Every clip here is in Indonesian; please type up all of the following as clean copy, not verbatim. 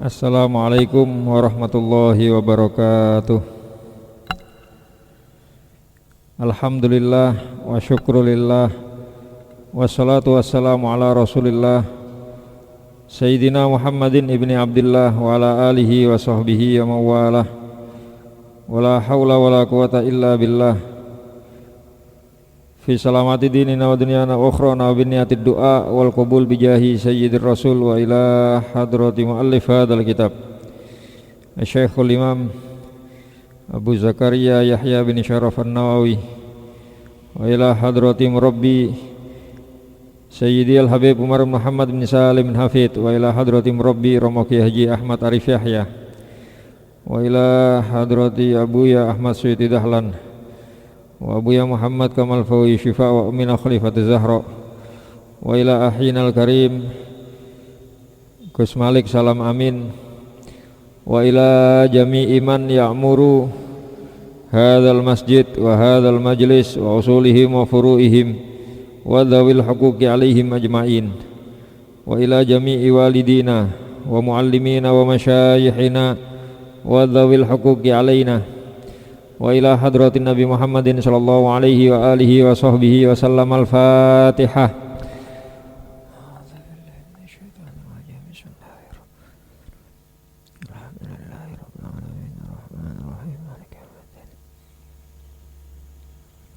Assalamualaikum warahmatullahi wabarakatuh. Alhamdulillah wa syukrulillah wassalatu wassalamu ala rasulillah Sayyidina Muhammadin ibni Abdillah wa ala alihi wa sahbihi wa mawalah wa la hawla wa la quwata illa billah fi salamati dinina wa dunyana wa ukhrana wa binniyatid du'a wal qabul bijahi sayyidir rasul wa ila hadrati muallif hadal kitab Syekhul Imam Abu Zakaria Yahya bin Syaraf An-Nawawi wa ila hadrati murabbi Sayyidi Al-Habib Umar Muhammad bin Salim bin Hafid wa ila hadrati murabbi Ramaki Haji Ahmad Arif Yahya wa ila hadrati Abuya Ahmad Suyuti Dahlan wa Abuya Muhammad Kamal Fawi Syifa wa Ummina Khalifat Zahra wa ila ahinal karim Gus Malik Salam Amin wa ila jami'i man ya'muru hadzal masjid wa hadzal majlis wa usulihim wa furu'ihim wa dhawil huquqi alaihim ajma'in wa ila jami'i walidina wa muallimina wa masyayikhina wa dhawil huquqi alaina wa ila hadratin Nabi Muhammadin sallallahu alaihi wa alihi wa sahbihi wa sallam. Al-Fatihah.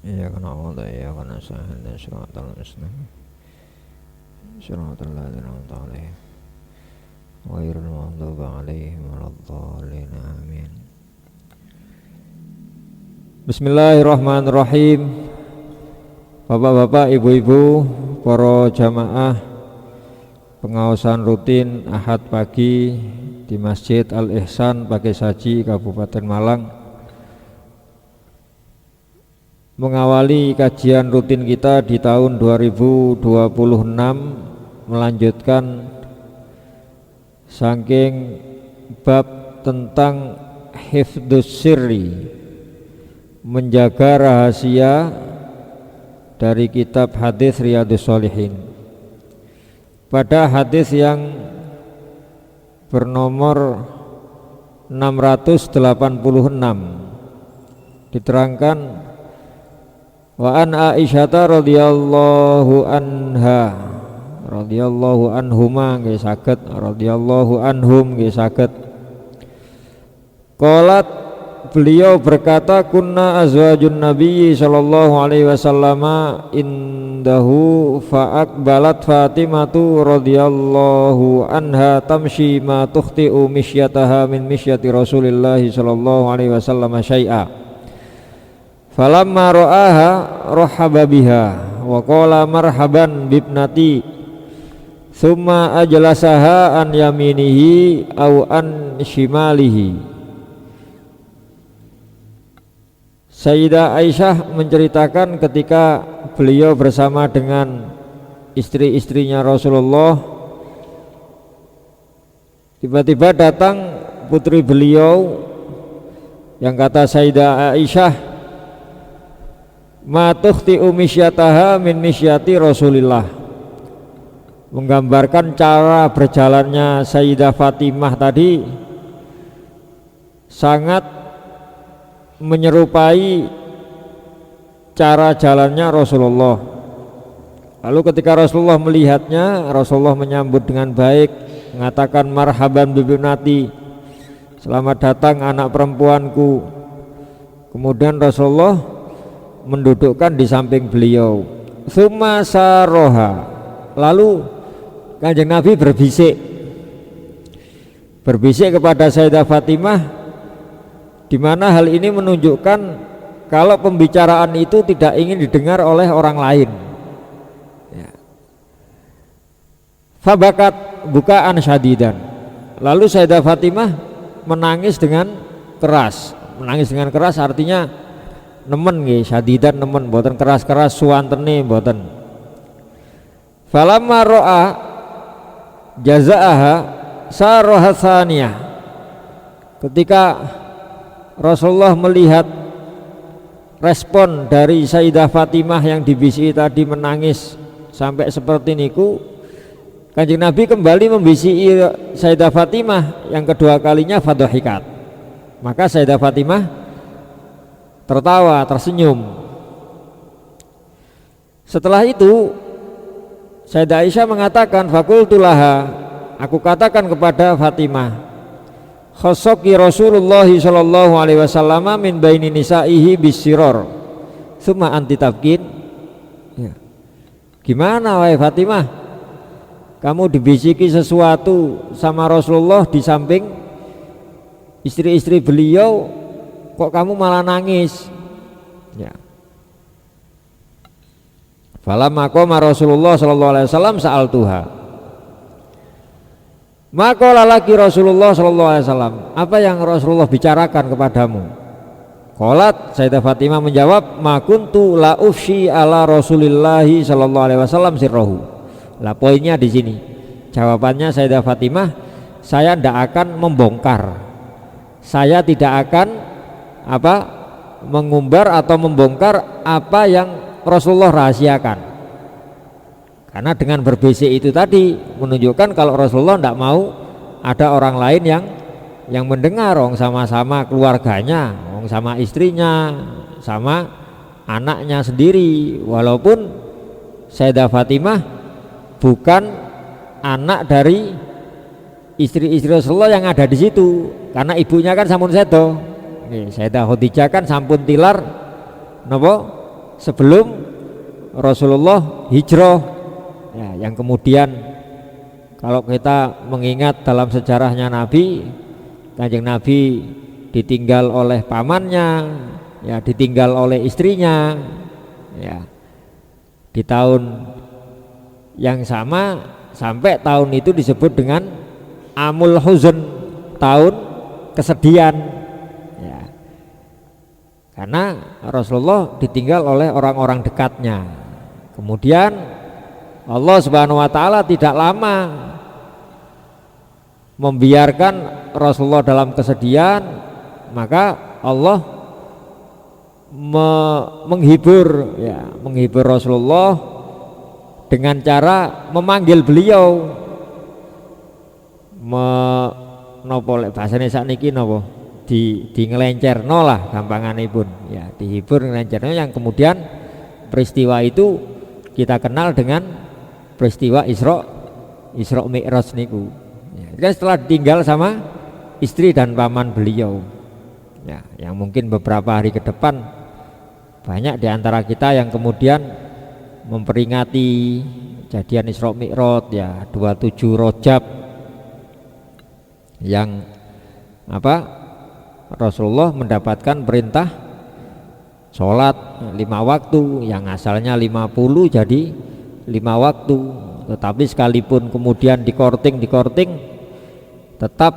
Iyyaka na'budu wa iyyaka nasta'in ihdinas siratal mustaqim siratal ladzina an'amta 'alaihim ghairil maghdubi 'alaihim waladdallin. Amin. Bismillahirrahmanirrahim. Bapak-bapak, ibu-ibu, para jamaah pengawasan rutin Ahad pagi di Masjid Al-Ihsan Pakai Saji Kabupaten Malang, mengawali kajian rutin kita di tahun 2026, melanjutkan saking bab tentang hifdzus sirri, menjaga rahasia, dari kitab hadis Riyadhus Shalihin. Pada hadis yang bernomor 686 diterangkan, wa an Aisyata radhiyallahu anha radhiyallahu anhuma nggih saged, radhiyallahu anhum nggih saged, qalat, beliau berkata, kunna azwajun nabiyyi sallallahu alaihi wasallam indahu fa'aqbalat Fatimatu radhiyallahu anha tamshi ma tukhti'u misyataha min misyati Rasulillah sallallahu alaihi wasallam syai'a falamma ra'aha rahaba biha wa qala marhaban bibnati thumma ajlasaha an yaminihi aw an shimalihi. Sayyidah Aisyah menceritakan ketika beliau bersama dengan istri-istrinya Rasulullah, tiba-tiba datang putri beliau yang kata Sayyidah Aisyah, ma tukhti'u misyataha min misyati Rasulillah, menggambarkan cara berjalannya Sayyidah Fatimah tadi sangat menyerupai cara jalannya Rasulullah. Lalu ketika Rasulullah melihatnya, Rasulullah menyambut dengan baik, mengatakan marhaban bibnati, selamat datang anak perempuanku. Kemudian Rasulullah mendudukkan di samping beliau. Tsumma saroha, lalu Kanjeng Nabi berbisik kepada Sayyidah Fatimah, di mana hal ini menunjukkan kalau pembicaraan itu tidak ingin didengar oleh orang lain. Ya. Fabakat bukaan syadidan. Lalu Sayyidah Fatimah menangis dengan keras. Menangis dengan keras artinya nemen nggih, syadidan nemen, mboten keras-keras suwantene mboten. Falamma ra'a jazaaha saroha tsaniyah. Ketika Rasulullah melihat respon dari Sayyidah Fatimah yang dibisiki tadi menangis sampai seperti niku, Kanjeng Nabi kembali membisiki Sayyidah Fatimah yang kedua kalinya fadhahikat. Maka Sayyidah Fatimah tertawa, tersenyum. Setelah itu Sayyidah Aisyah mengatakan, faqultu laha, aku katakan kepada Fatimah, khosoki Rasulullah sallallahu alaihi wasallam min baini nisaihi bisiror summa anti tabkin. Ya. Gimana wahai Fatimah, kamu dibisiki sesuatu sama Rasulullah di samping istri-istri beliau, kok kamu malah nangis? Ya. Falamma qama Rasulullah sallallahu alaihi wasallam sa'altuha. Maka laki Rasulullah sallallahu alaihi wasallam, apa yang Rasulullah bicarakan kepadamu? Qalat, Sayyidah Fatimah menjawab, ma kuntu la ufshi ala Rasulillahi sallallahu alaihi wasallam sirrahu. Lah poinnya di sini. Jawabannya Sayyidah Fatimah, saya tidak akan membongkar. Saya tidak akan mengumbar atau membongkar apa yang Rasulullah rahasiakan. Karena dengan berbisik itu tadi menunjukkan kalau Rasulullah tidak mau ada orang lain yang mendengar, sama-sama keluarganya, sama istrinya, sama anaknya sendiri. Walaupun Sayyidah Fatimah bukan anak dari istri-istri Rasulullah yang ada di situ, karena ibunya kan sampun sedo. Sayyidah Khadijah kan sampun tilar sebelum Rasulullah hijrah. Ya, yang kemudian kalau kita mengingat dalam sejarahnya Nabi, Kanjeng Nabi ditinggal oleh pamannya, ya ditinggal oleh istrinya, ya di tahun yang sama, sampai tahun itu disebut dengan Amul Huzn, tahun kesedihan, ya. Karena Rasulullah ditinggal oleh orang-orang dekatnya. Kemudian Allah Subhanahu wa taala tidak lama membiarkan Rasulullah dalam kesedihan, maka Allah menghibur Rasulullah dengan cara memanggil beliau, bahasane sakniki di ngelencerno lah gampanganipun, ya dihibur ngelencerno, yang kemudian peristiwa itu kita kenal dengan peristiwa Isra Mi'raj niku. Ya, setelah ditinggal sama istri dan paman beliau, ya, yang mungkin beberapa hari ke depan banyak diantara kita yang kemudian memperingati kejadian Isra Mi'raj, ya 27 Rajab, yang Rasulullah mendapatkan perintah sholat 5 waktu, yang asalnya 50 jadi 5 waktu. Tetapi sekalipun kemudian dikorting tetap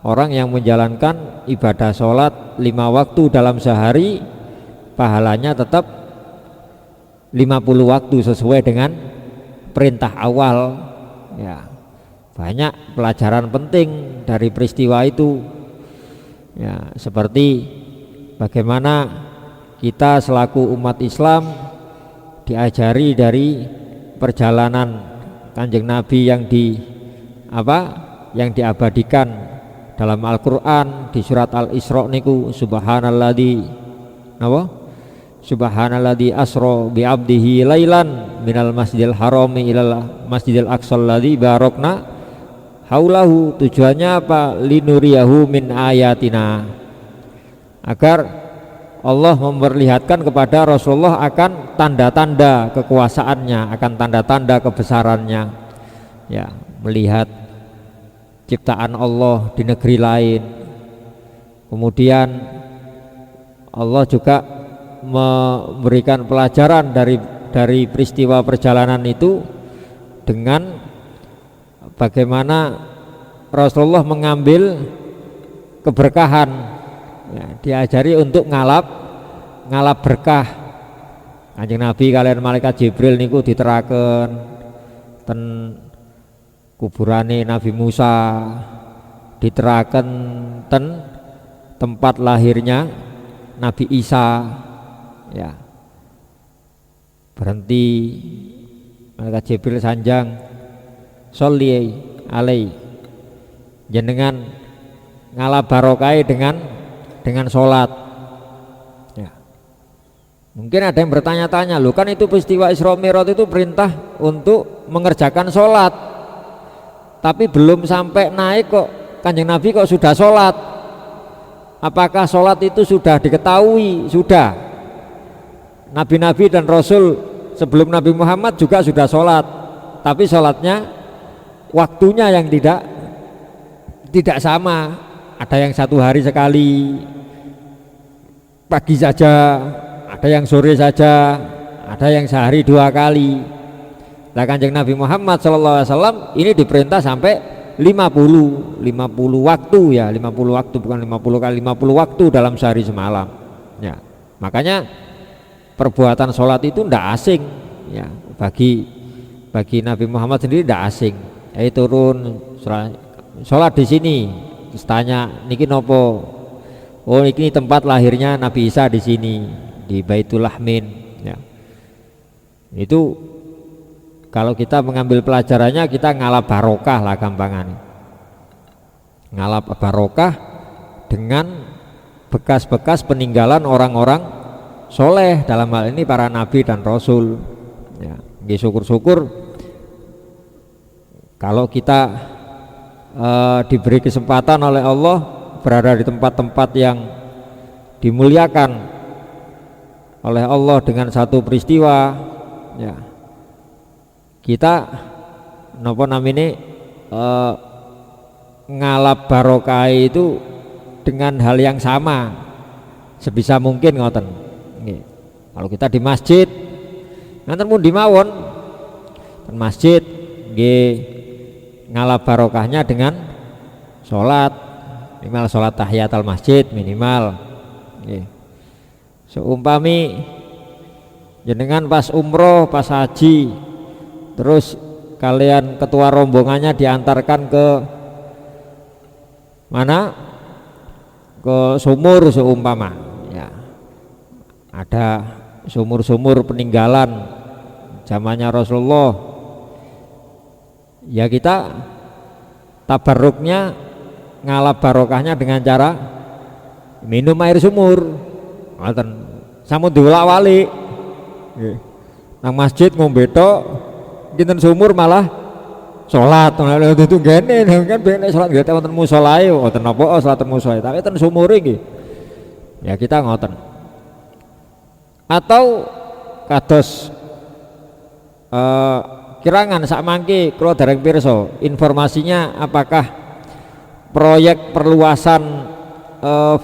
orang yang menjalankan ibadah sholat 5 waktu dalam sehari pahalanya tetap 50 waktu sesuai dengan perintah awal. Ya, banyak pelajaran penting dari peristiwa itu, ya, seperti bagaimana kita selaku umat Islam diajari dari perjalanan Kanjeng Nabi yang diabadikan dalam Al-Qur'an di surat Al-Isra niku, Subhanalladzi asra bi 'abdihi lailan minal masjidil harami ilal masjidil aqsal ladzi barakna haulahu. Tujuannya apa? Linuriyahu min ayatina, agar Allah memperlihatkan kepada Rasulullah akan tanda-tanda kekuasaannya, akan tanda-tanda kebesarannya, ya, melihat ciptaan Allah di negeri lain. Kemudian Allah juga memberikan pelajaran dari peristiwa perjalanan itu dengan bagaimana Rasulullah mengambil keberkahan, ya, diajari untuk ngalap berkah. Kanjeng Nabi kalian malaikat Jibril niku diteraken ten kuburane Nabi Musa, diteraken ten tempat lahirnya Nabi Isa, ya, berhenti malaikat Jibril sanjang sholli alai, jenengan ngalap barokai dengan sholat. Ya. Mungkin ada yang bertanya-tanya, loh kan itu peristiwa Isra Mi'raj itu perintah untuk mengerjakan sholat, tapi belum sampai naik kok Kanjeng Nabi kok sudah sholat. Apakah sholat itu sudah diketahui? Sudah. Nabi-nabi dan Rasul sebelum Nabi Muhammad juga sudah sholat, tapi sholatnya waktunya yang tidak sama. Ada yang 1 hari sekali, pagi saja, ada yang sore saja, ada yang sehari 2 kali. Nah, Kanjeng Nabi Muhammad SAW ini diperintah sampai 50 waktu ya, 50 waktu, bukan 50 kali, 50 waktu dalam sehari semalam. Ya, makanya perbuatan sholat itu tidak asing ya, bagi Nabi Muhammad sendiri tidak asing. Turun sholat di sini, terus tanya niki nopo, oh ini tempat lahirnya Nabi Isa di sini, di Baitul Lahmin ya. Itu kalau kita mengambil pelajarannya, kita ngalap barokah lah gampangannya, ngalap barokah dengan bekas-bekas peninggalan orang-orang soleh, dalam hal ini para nabi dan rasul ya. Syukur-syukur kalau kita diberi kesempatan oleh Allah berada di tempat-tempat yang dimuliakan oleh Allah dengan satu peristiwa ya, kita napa namine ngalap barokah itu dengan hal yang sama sebisa mungkin ngoten. Kalau kita di masjid nanten pun di mawon masjid nggih ngalap barokahnya dengan sholat, minimal sholat tahiyatul masjid minimal. Seumpami jenengan pas umroh, pas haji, terus kalian ketua rombongannya diantarkan ke mana? Ke sumur seumpama ya. Ada sumur-sumur peninggalan zamannya Rasulullah. Ya kita tabarruknya ngalap barokahnya dengan cara minum air sumur. Sampun diwolak-walik. Nang masjid ngombe tok, dinten sumur malah salat. Itu gene kan ben salat nggih wonten musalae, wonten napa salat musala, tapi ten sumur iki. Ya kita ngoten. Atau kados kirangan sak mangke kula dereng pirsa informasinya, apakah proyek perluasan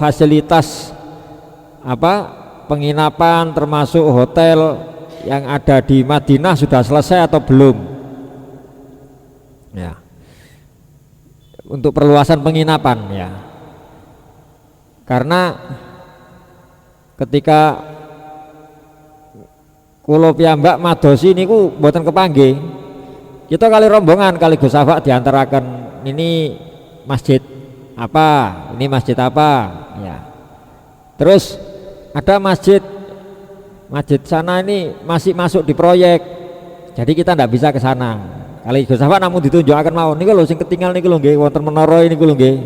fasilitas penginapan termasuk hotel yang ada di Madinah sudah selesai atau belum ya, untuk perluasan penginapan ya. Karena ketika kula piyambak madosi niku mboten kepanggih. Kita kali rombongan kali Gus Afak diantaraken ini masjid apa, ini masjid apa ya. Terus ada masjid sana ini masih masuk di proyek. Jadi kita ndak bisa ke sana. Kali Gus Afak namun ditunjukaken mawon niku lho sing ketinggal niku lho nggih wonten menara niku lho nggih.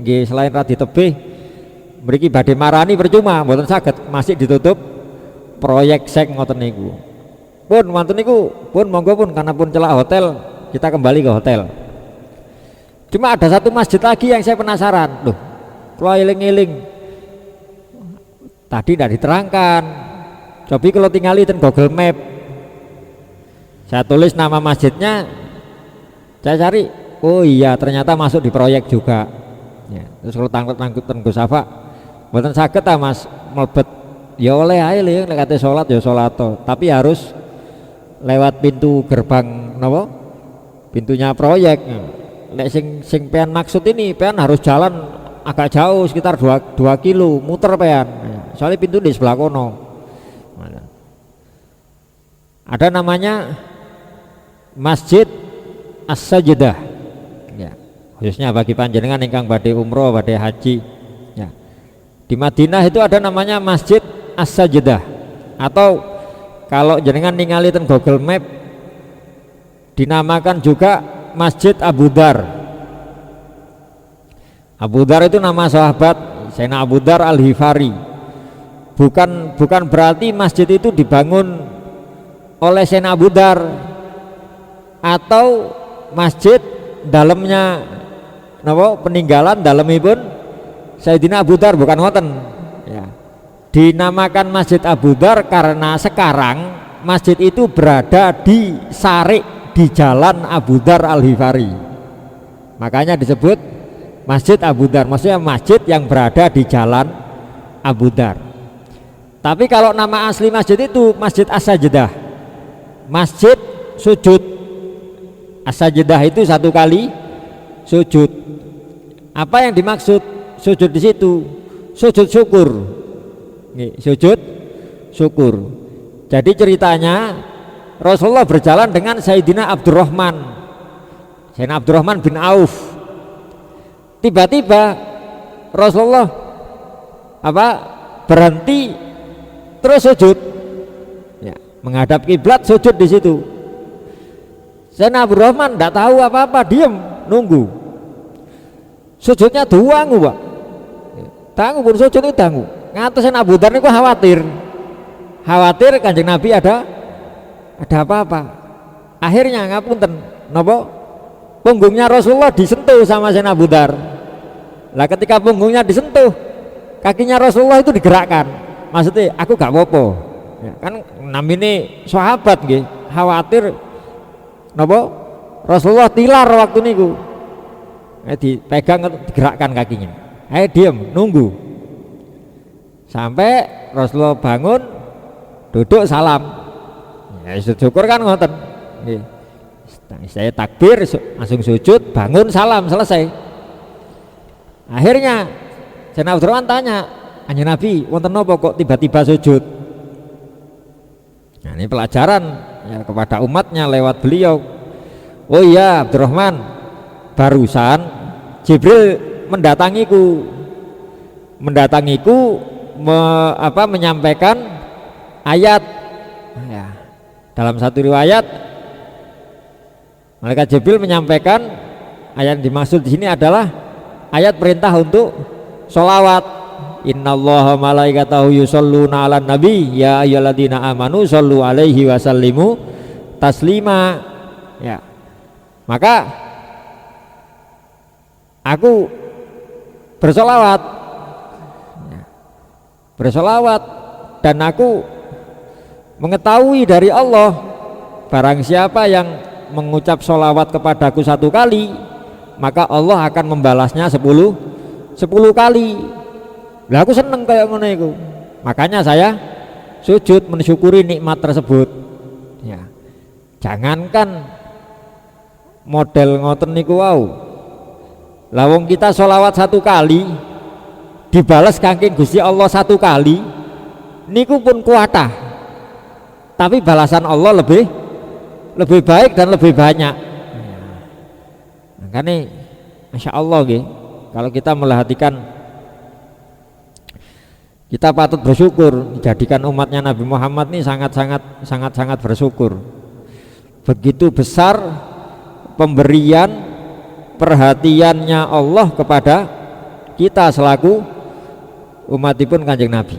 Nggih selain radi tebih mriki badhe marani percuma mboten saged, masih ditutup proyek sek ngoten niku. Pun wonten niku pun monggo pun, karena pun celak hotel kita kembali ke hotel. Cuma ada satu masjid lagi yang saya penasaran. Loh, kula eling-eling tadi tidak diterangkan. Coba kalau tingali ten Google Map, saya tulis nama masjidnya, saya cari, oh iya ternyata masuk di proyek juga ya. Terus kalau tangkut ten Gus Afak mboten saged ta Mas mlebet. Ya oleh ae lho nek kate salat ya salat to, tapi harus lewat pintu gerbang napa? Pintunya proyek. Nek sing pean maksud ini pean harus jalan agak jauh sekitar 2 kilo muter pean. Soalnya pintu di sebelah kono. Ada namanya Masjid As-Sajdah. Ya, khususnya bagi panjenengan ingkang badhe umroh, badhe haji. Ya. Di Madinah itu ada namanya Masjid As-Sajdah, atau kalau jenengan ningali ten Google Map dinamakan juga Masjid Abu Dar. Abu Dar itu nama sahabat Sayyidina Abu Dar Al-Ghifari. Bukan berarti masjid itu dibangun oleh Sayyidina Abu Dar atau masjid dalamnya peninggalan dalemipun Sayyidina Abu Dar, bukan ngoten ya. Dinamakan Masjid Abu Dar karena sekarang masjid itu berada di Sarik, di Jalan Abu Dar Al-Ghifari, makanya disebut Masjid Abu Dar, maksudnya masjid yang berada di Jalan Abu Dar. Tapi kalau nama asli masjid itu Masjid As-Sajdah, masjid sujud. As-Sajdah itu satu kali sujud. Apa yang dimaksud sujud di situ? Sujud syukur. Sujud syukur. Jadi ceritanya Rasulullah berjalan dengan Sayyidina Abdurrahman bin Auf. Tiba-tiba Rasulullah berhenti terus sujud ya, menghadap kiblat, sujud di situ. Sayyidina Abdurrahman tidak tahu apa-apa, diam nunggu. Sujudnya duangu, Pak. Dangu pun sujud itu dangu. Ngatus Sayyidina Abu Dar niku khawatir Kanjeng Nabi ada apa-apa. Akhirnya ngapunten napa? Punggungnya Rasulullah disentuh sama Sayyidina Abu Dar. Lah ketika punggungnya disentuh, kakinya Rasulullah itu digerakkan. Maksudnya aku gak apa-apa. Ya, kan namine sahabat nggih, khawatir napa? Rasulullah tilar waktu niku. Dipegang, digerakkan kakinya. Diam nunggu sampai Rasulullah bangun, duduk salam. Ya syukur kan ngoten. Saya takbir langsung sujud, bangun salam, selesai. Akhirnya Sayyidina Abdurrahman tanya, Kanjeng Nabi wonten napa kok tiba-tiba sujud? Nah, ini pelajaran ya kepada umatnya lewat beliau. Oh iya Abdurrahman, barusan Jibril mendatangiku menyampaikan ayat ya. Dalam satu riwayat malaikat Jibril menyampaikan ayat yang dimaksud di sini adalah ayat perintah untuk sholawat. Innallaha malaikatahu yusholluna 'alan nabi ya ayyuhalladzina amanu shollu 'alaihi wa sallimu taslima. Ya. Maka aku bersolawat dan aku mengetahui dari Allah, barang siapa yang mengucap solawat kepadaku 1 kali, maka Allah akan membalasnya 10 kali. Lah aku seneng kayak ngono iku, makanya saya sujud mensyukuri nikmat tersebut ya. Jangankan model ngoten niku wau, lah wong kita solawat 1 kali dibalas kangking Gusti Allah 1 kali niku pun kuatah, tapi balasan Allah lebih baik dan lebih banyak. Makanya Masya Allah kalau kita melahatikan, kita patut bersyukur dijadikan umatnya Nabi Muhammad ini sangat bersyukur. Begitu besar pemberian perhatiannya Allah kepada kita selaku umatipun Kanjeng Nabi.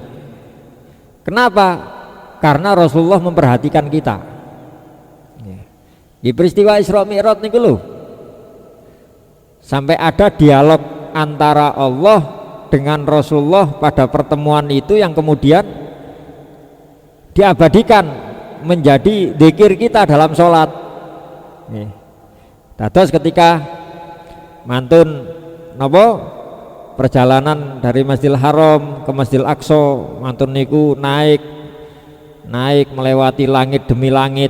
Kenapa? Karena Rasulullah memperhatikan kita. Di peristiwa Isra Mi'raj niku lho, sampai ada dialog antara Allah dengan Rasulullah pada pertemuan itu yang kemudian diabadikan menjadi zikir kita dalam sholat. Dados ketika mantun perjalanan dari Masjidil Haram ke Masjidil Aqsa, mantun niku naik melewati langit demi langit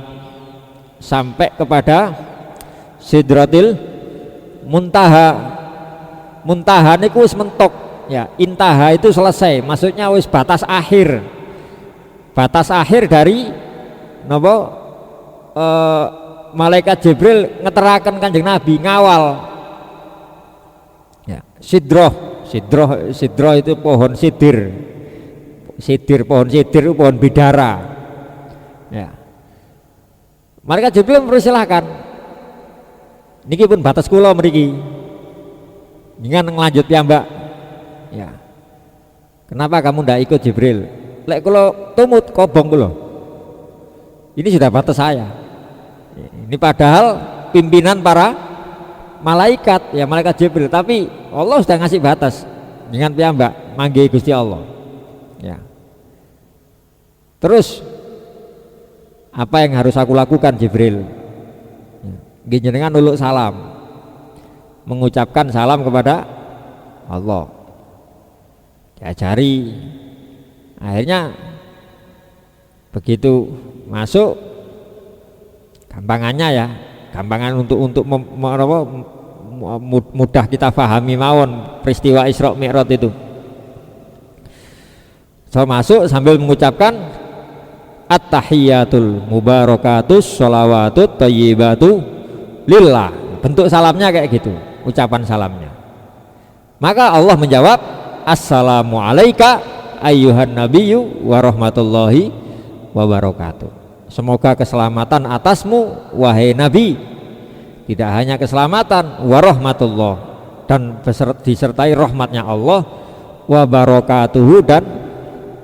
sampai kepada Sidratil Muntaha niku wis mentok ya. Intaha itu selesai, maksudnya wis batas akhir dari malaikat Jibril ngeteraken Kanjeng Nabi ngawal ya. Sidroh itu pohon sidir, pohon sidir itu pohon bidara ya. Malaikat Jibril mempersilahkan, Niki pun batas kula mriki. Dengan ngelanjut ya Mbak. Ya. Kenapa kamu ndak ikut Jibril? Lek kula tumut kobong kula. Ini sudah batas saya. Ini padahal pimpinan para malaikat, ya malaikat Jibril, tapi Allah sudah ngasih batas dengan piyambak manggi Gusti Allah. Ya. Terus apa yang harus aku lakukan Jibril? Ya. Jenengan nuluk salam, mengucapkan salam kepada Allah. Diajari. Akhirnya begitu masuk, gampangannya ya, gampangan untuk mudah kita pahami mawon peristiwa Isra Mi'raj itu. So masuk sambil mengucapkan at-tahiyatul mubarakatus sholawatut thayyibatu lillah. Bentuk salamnya kayak gitu, ucapan salamnya. Maka Allah menjawab, assalamu alaika ayyuhan nabiyyu wa rahmatullahi wa barakatuh. Semoga keselamatan atasmu wahai nabi. Tidak hanya keselamatan, wa rahmatullah, dan disertai rahmatnya Allah, wa barakatuhu, dan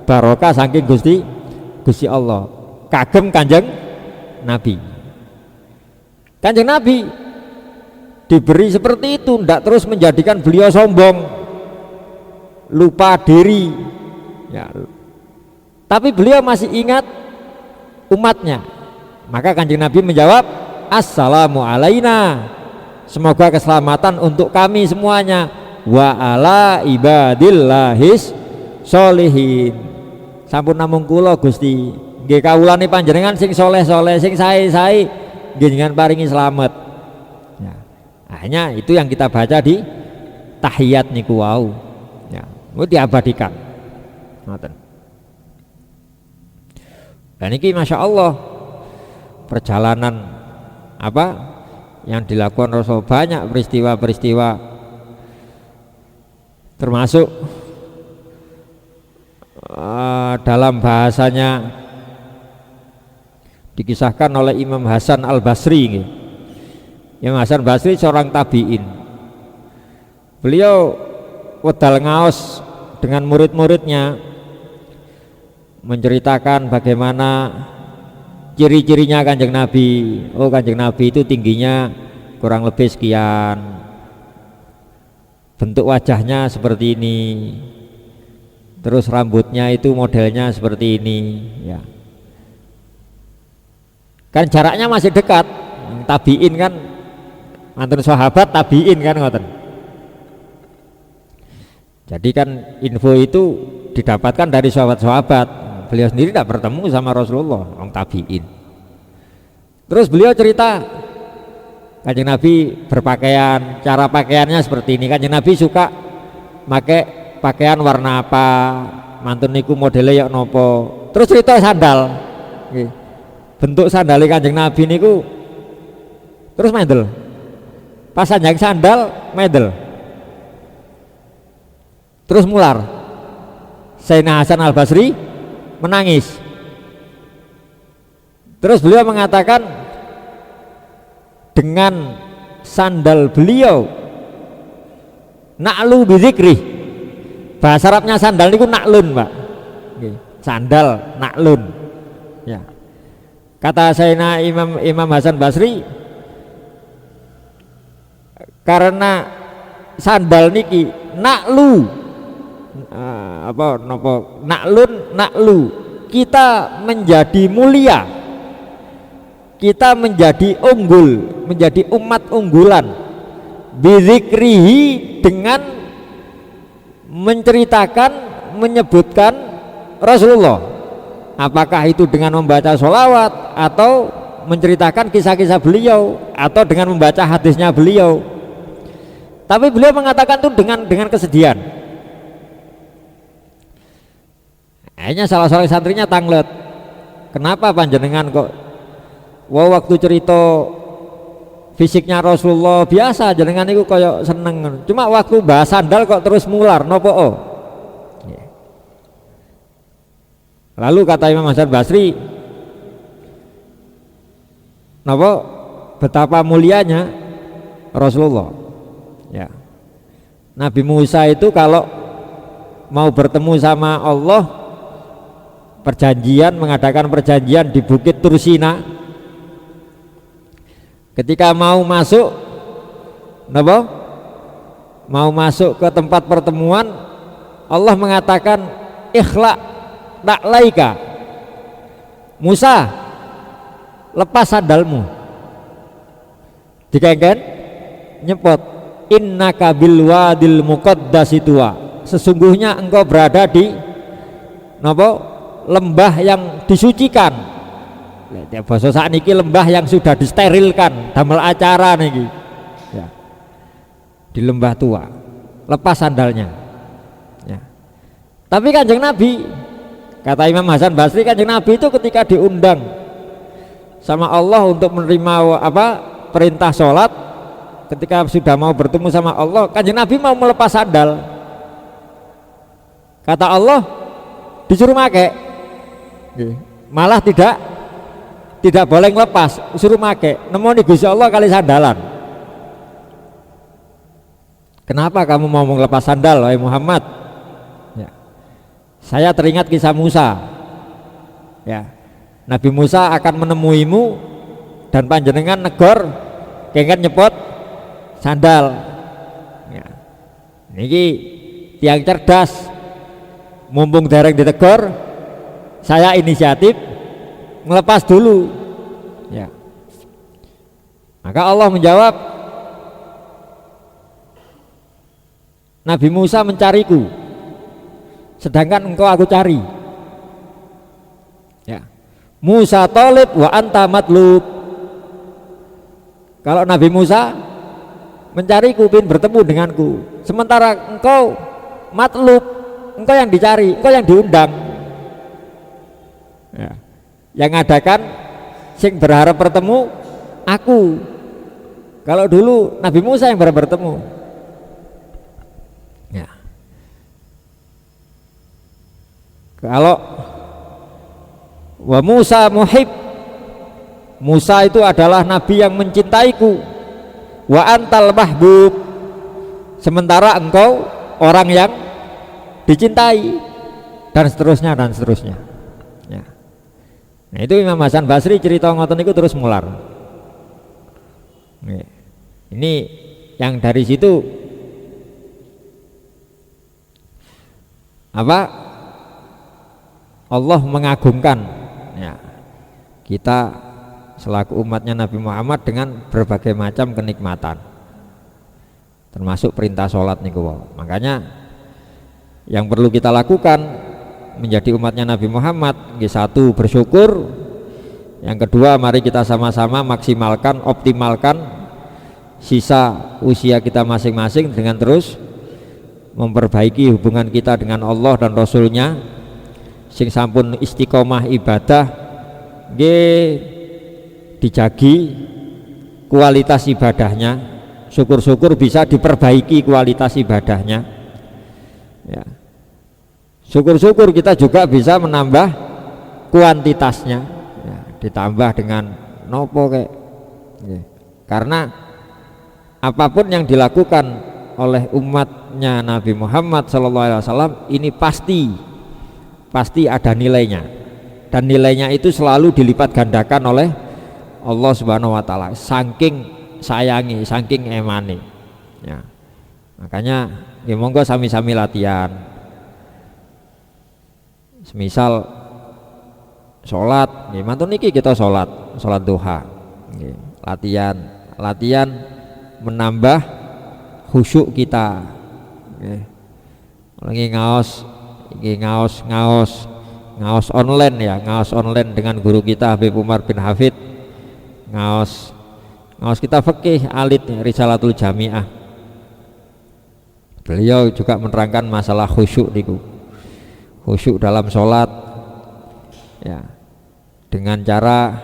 barokah saking Gusti Allah. Kagem Kanjeng Nabi. Kanjeng Nabi diberi seperti itu, tidak terus menjadikan beliau sombong, lupa diri ya. Tapi beliau masih ingat umatnya. Maka Kanjeng Nabi menjawab, assalamu alaina, semoga keselamatan untuk kami semuanya, wa ala ibadillahis sholihin. Sampun namung kula Gusti, nggih kawulane panjenengan sing soleh-soleh, sing sae-sae, nggih jenengan paringi slamet. Ya. Hanya itu yang kita baca di tahiyat niku wau. Ya, itu diabadikan. Ngoten. Dan ini Masya Allah perjalanan apa yang dilakukan Rasul, banyak peristiwa-peristiwa, termasuk dalam bahasanya dikisahkan oleh Imam Hasan Al-Basri. Imam Hasan Basri seorang tabi'in. Beliau wedal ngaos dengan murid-muridnya, menceritakan bagaimana ciri-cirinya Kanjeng Nabi. Oh, Kanjeng Nabi itu tingginya kurang lebih sekian, bentuk wajahnya seperti ini, terus rambutnya itu modelnya seperti ini ya. Kan jaraknya masih dekat, tabiin kan, mantan sahabat tabiin kan ngoten. Jadi kan info itu didapatkan dari sahabat-sahabat. Beliau sendiri tidak bertemu sama Rasulullah, orang tabiin. Terus beliau cerita Kanjeng Nabi berpakaian, cara pakaiannya seperti ini. Kanjeng Nabi suka pakai pakaian warna apa, mantun niku modelnya yok nopo. Terus cerita sandal, bentuk sandal Kanjeng Nabi niku terus mendel, pas sanjang sandal mendel, terus mular. Sayyidina Hasan Al-Basri menangis. Terus beliau mengatakan dengan sandal beliau na'lu bidzikri. Bahasa Arabnya sandal niku na'lun, Pak. Sandal na'lun. Ya. Kata Sayyidina Imam Hasan Basri, karena sandal niki na'lu na'lu, kita menjadi mulia, kita menjadi unggul, menjadi umat unggulan, bidzikrihi, dengan menceritakan, menyebutkan Rasulullah. Apakah itu dengan membaca sholawat, atau menceritakan kisah-kisah beliau, atau dengan membaca hadisnya beliau. Tapi beliau mengatakan itu dengan kesedihan. Akhirnya salah seorang santrinya tanglet, kenapa panjenengan kok waktu cerita fisiknya Rasulullah biasa, jenengan itu kayak seneng, cuma waktu bahas sandal kok terus mular nopo? Lalu kata Imam Hasan Basri, nopo, betapa mulianya Rasulullah. Ya. Nabi Musa itu kalau mau bertemu sama Allah, mengadakan perjanjian di Bukit Tursina. Ketika mau masuk, mau masuk ke tempat pertemuan, Allah mengatakan ikhla ta'laika, Musa lepas sandalmu, dikengken nyepot, innaka bil wadil muqaddasi tuwa, sesungguhnya engkau berada di lembah yang disucikan. Basa sakniki lembah yang sudah disterilkan damel acara niki ya. Di lembah tua, lepas sandalnya ya. Tapi Kanjeng Nabi, kata Imam Hasan Basri, Kanjeng Nabi itu ketika diundang sama Allah untuk menerima perintah sholat, ketika sudah mau bertemu sama Allah, Kanjeng Nabi mau melepas sandal. Kata Allah disuruh make, malah tidak boleh ngelepas, suruh make. Nemoni Gusti Allah kali sandalan. Kenapa kamu mau ngelepas sandal, wahai Muhammad? Ya. Saya teringat kisah Musa. Ya. Nabi Musa akan menemuimu dan panjenengan negor kengken nyepot sandal. Ya. Niki tiang cerdas, mumpung dereng ditegor, saya inisiatif ngelepas dulu ya. Maka Allah menjawab, Nabi Musa mencariku sedangkan engkau aku cari ya. Musa talib wa anta matlub. Kalau Nabi Musa mencariku, ingin bertemu denganku, sementara engkau matlub, engkau yang dicari, engkau yang diundang ya. Yang ngadakan sing berharap bertemu aku. Kalau dulu Nabi Musa yang berharap bertemu ya. Kalau wa Musa muhib, Musa itu adalah nabi yang mencintaiku. Wa antal mahbub, sementara engkau orang yang dicintai, dan seterusnya dan seterusnya ya. Nah itu Imam Hasan Basri cerita ngoten niku terus mular. Ini yang dari situ Allah mengagungkan ya, kita selaku umatnya Nabi Muhammad dengan berbagai macam kenikmatan, termasuk perintah sholat niku. Makanya yang perlu kita lakukan menjadi umatnya Nabi Muhammad, satu bersyukur, yang kedua mari kita sama-sama maksimalkan, optimalkan sisa usia kita masing-masing dengan terus memperbaiki hubungan kita dengan Allah dan Rasulnya, sing sampun istiqomah ibadah dijagi kualitas ibadahnya, syukur-syukur bisa diperbaiki kualitas ibadahnya ya. Syukur-syukur kita juga bisa menambah kuantitasnya ya, ditambah dengan nopo kayak ya. Karena apapun yang dilakukan oleh umatnya Nabi Muhammad SAW ini pasti ada nilainya, dan nilainya itu selalu dilipat gandakan oleh Allah Subhanahu wa Ta'ala, saking sayangi, saking emani ya. Makanya ya monggo sami-sami latihan. Semisal sholat, mantun niki kita sholat duha, latihan menambah khusyuk kita. Lagi ngaos online ya, ngaos online dengan guru kita Habib Umar bin Hafid, ngaos kita fikih alit Risalatul Jami'ah. Beliau juga menerangkan masalah khusyuk niku. Khusyuk dalam sholat ya, dengan cara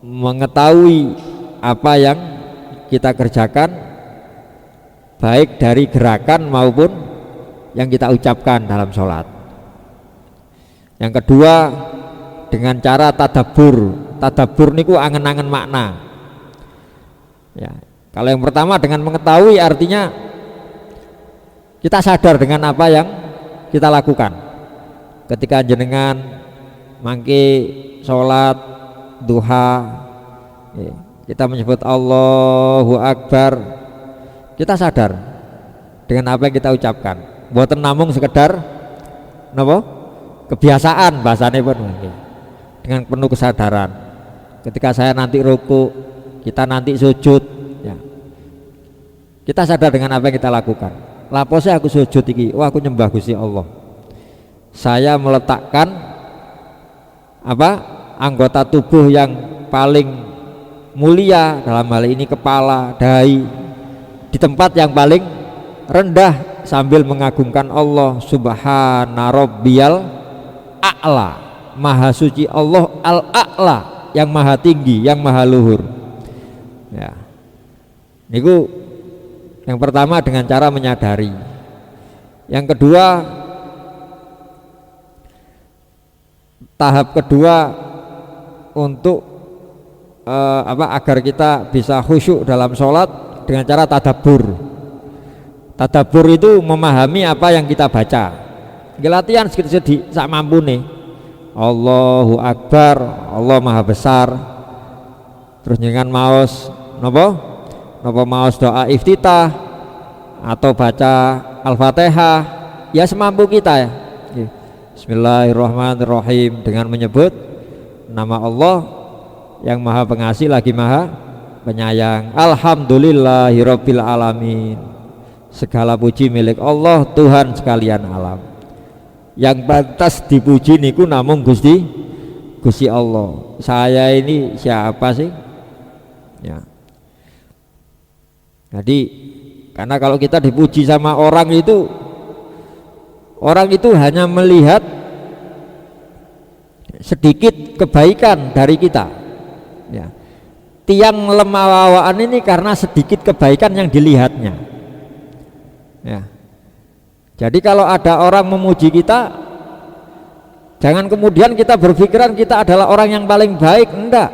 mengetahui apa yang kita kerjakan, baik dari gerakan maupun yang kita ucapkan dalam sholat. Yang kedua dengan cara tadabbur tadabbur niku angen-angen makna. Ya, kalau yang pertama dengan mengetahui artinya kita sadar dengan apa yang kita lakukan. Ketika jenengan mangke sholat duha, ya, kita menyebut Allahu Akbar, kita sadar dengan apa yang kita ucapkan. Mboten namung sekedar napa? Kebiasaan bahasane pun dengan penuh kesadaran. Ketika saya nanti ruku, kita nanti sujud, ya, kita sadar dengan apa yang kita lakukan. Lapose aku sujud iki, wah aku nyembah Gusti Allah. Saya meletakkan apa? Anggota tubuh yang paling mulia, dalam hal ini kepala, dahi, di tempat yang paling rendah sambil mengagungkan Allah. Subhana rabbiyal a'la, maha suci Allah al-a'la, yang maha tinggi, yang maha luhur. Ya, niku yang pertama dengan cara menyadari. Yang kedua, tahap kedua untuk agar kita bisa khusyuk dalam sholat dengan cara tadabbur. Tadabbur itu memahami apa yang kita baca. Latihan sedikit-sedikit sak mampune. Allahu Akbar, Allah Maha Besar. Terus dengan maos napa maos doa iftitah atau baca Al-Fatihah, ya semampu kita ya. Bismillahirrahmanirrahim, dengan menyebut nama Allah yang Maha Pengasih lagi Maha Penyayang. Alhamdulillahirabbil alamin, segala puji milik Allah Tuhan sekalian alam. Yang pantas dipuji niku namung Gusti Allah. Saya ini siapa sih? Ya. Jadi karena kalau kita dipuji sama orang itu hanya melihat sedikit kebaikan dari kita. Ya. Tiang lemawaan ini karena sedikit kebaikan yang dilihatnya. Ya. Jadi kalau ada orang memuji kita, jangan kemudian kita berpikiran kita adalah orang yang paling baik. Enggak.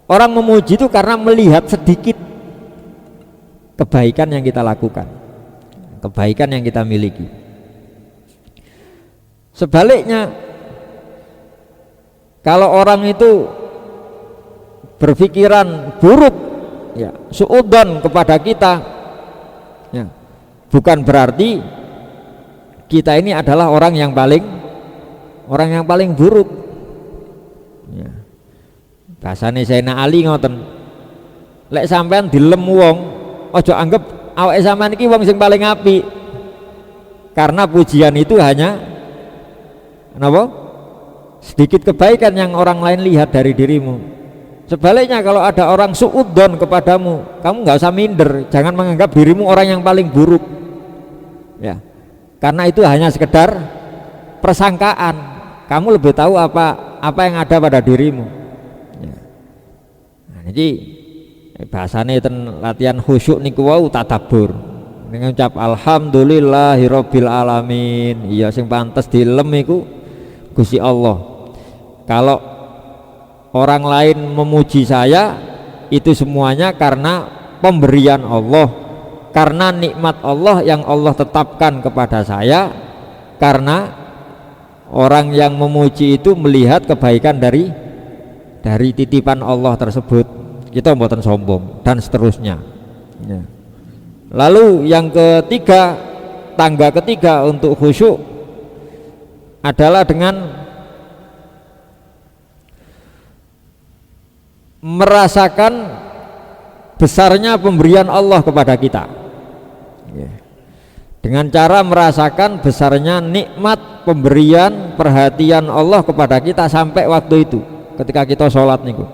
Orang memuji itu karena melihat sedikit kebaikan yang kita lakukan, kebaikan yang kita miliki. Sebaliknya, kalau orang itu berpikiran buruk, ya, suudzon kepada kita, ya, bukan berarti kita ini adalah orang yang paling buruk. Ya. Bahasane Sayyidina Ali ngoten, lek sampean dilem wong, ojo anggap awake sampean iki wong sing paling apik, karena pujian itu hanya napa? Sedikit kebaikan yang orang lain lihat dari dirimu. Sebaliknya kalau ada orang suudzon kepadamu, kamu nggak usah minder, jangan menganggap dirimu orang yang paling buruk. Ya, karena itu hanya sekedar persangkaan. Kamu lebih tahu apa yang ada pada dirimu. Ya. Nah, jadi bahasane ten latihan khusyuk niku wau tadabbur. Dengan ucap alhamdulillahirabbil alamin. Iya sing pantes dilem iku Gusti Allah. Kalau orang lain memuji saya, itu semuanya karena pemberian Allah, karena nikmat Allah yang Allah tetapkan kepada saya, karena orang yang memuji itu melihat kebaikan dari titipan Allah tersebut. Kita mboten sombong dan seterusnya. Ya. Lalu yang ketiga, tangga ketiga untuk khusyuk adalah dengan merasakan besarnya pemberian Allah kepada kita. Ya. Dengan cara merasakan besarnya nikmat pemberian perhatian Allah kepada kita sampai waktu itu ketika kita sholat niku.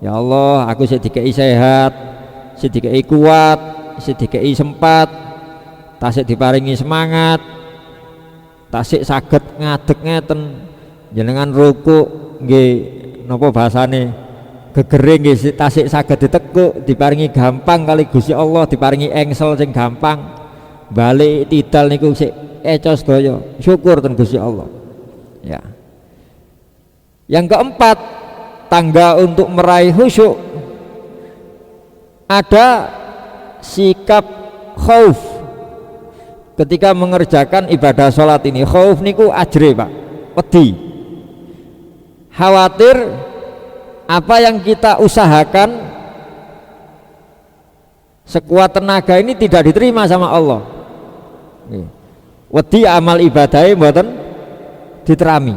Ya Allah, aku sik dikei sehat, sik dikei kuat, sik dikei sempat, tasik diparingi semangat, tasik saged ngadeg ngeten, jenengan ruku nggih napa bahasane gegere nggih tasik saged ditekuk, diparingi gampang kali Gusti Allah, diparingi engsel sing gampang. Balik tidal niku sik ecos daya, syukur ten Gusti Allah. Ya. Yang keempat, tangga untuk meraih khusyuk, ada sikap khauf ketika mengerjakan ibadah sholat ini. Khauf niku ajre Pak, wedi, khawatir apa yang kita usahakan sekuat tenaga ini tidak diterima sama Allah. Wedi amal ibadahnya mboten diterami,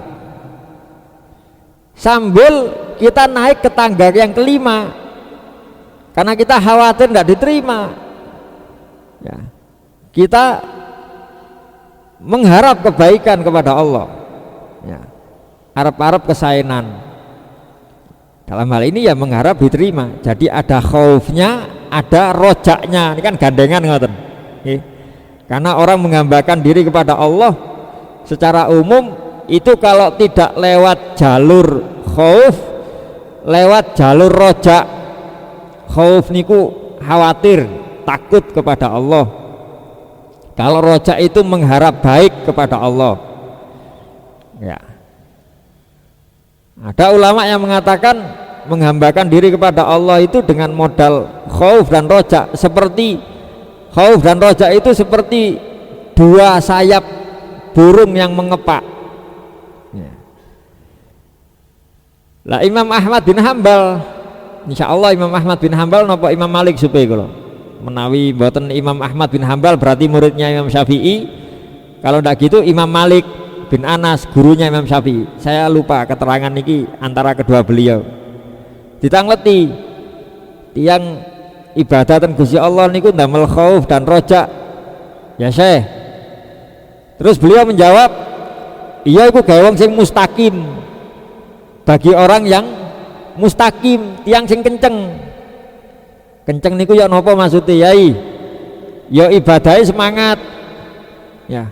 sambil kita naik ke tangga yang kelima karena kita khawatir tidak diterima ya, kita mengharap kebaikan kepada Allah ya, harap-harap kesaenan. Dalam hal ini ya mengharap diterima, jadi ada khaufnya, ada rojaknya. Ini kan gandengan ngoten. Karena orang menghambakan diri kepada Allah secara umum itu kalau tidak lewat jalur khauf, lewat jalur rojak. Khauf niku khawatir, takut kepada Allah. Kalau rojak itu mengharap baik kepada Allah ya. Ada ulama yang mengatakan menghambakan diri kepada Allah itu dengan modal khauf dan rojak, seperti khauf dan rojak itu seperti dua sayap burung yang mengepak ya. Lah Imam Ahmad bin Hambal, insya Allah Imam Ahmad bin Hambal nopo Imam Malik supaya kalau menawi mboten Imam Ahmad bin Hambal berarti muridnya Imam Syafi'i, kalau tidak gitu Imam Malik bin Anas gurunya Imam Syafi'i. Saya lupa keterangan niki antara kedua beliau. Ditangleti tiang ibadah ten Gusti Allah niku ndamel khauf dan rojak ya Syekh. Terus beliau menjawab, iya iku gawe wong sing mustaqim. Bagi orang yang mustaqim, tiang sing kenceng. Kenceng niku ya napa maksudnya Yai? Ya ibadahnya semangat ya,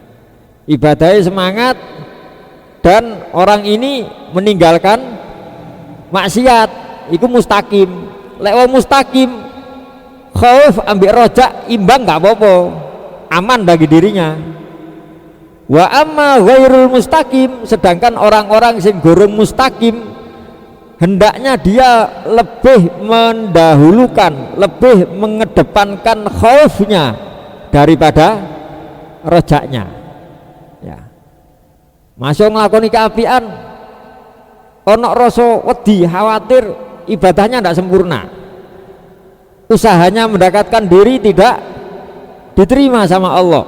ibadahnya semangat, dan orang ini meninggalkan maksiat, itu mustaqim. Lek wong mustaqim khauf ambek rojak imbang nggak apa-apa, aman bagi dirinya. Wa amma ghairul mustaqim, sedangkan orang-orang sing gorong mustaqim hendaknya dia lebih mendahulukan, lebih mengedepankan khaufnya daripada rojaknya ya. Masuk ngelakoni keapian ono rasa wedi, khawatir ibadahnya tidak sempurna, usahanya mendekatkan diri tidak diterima sama Allah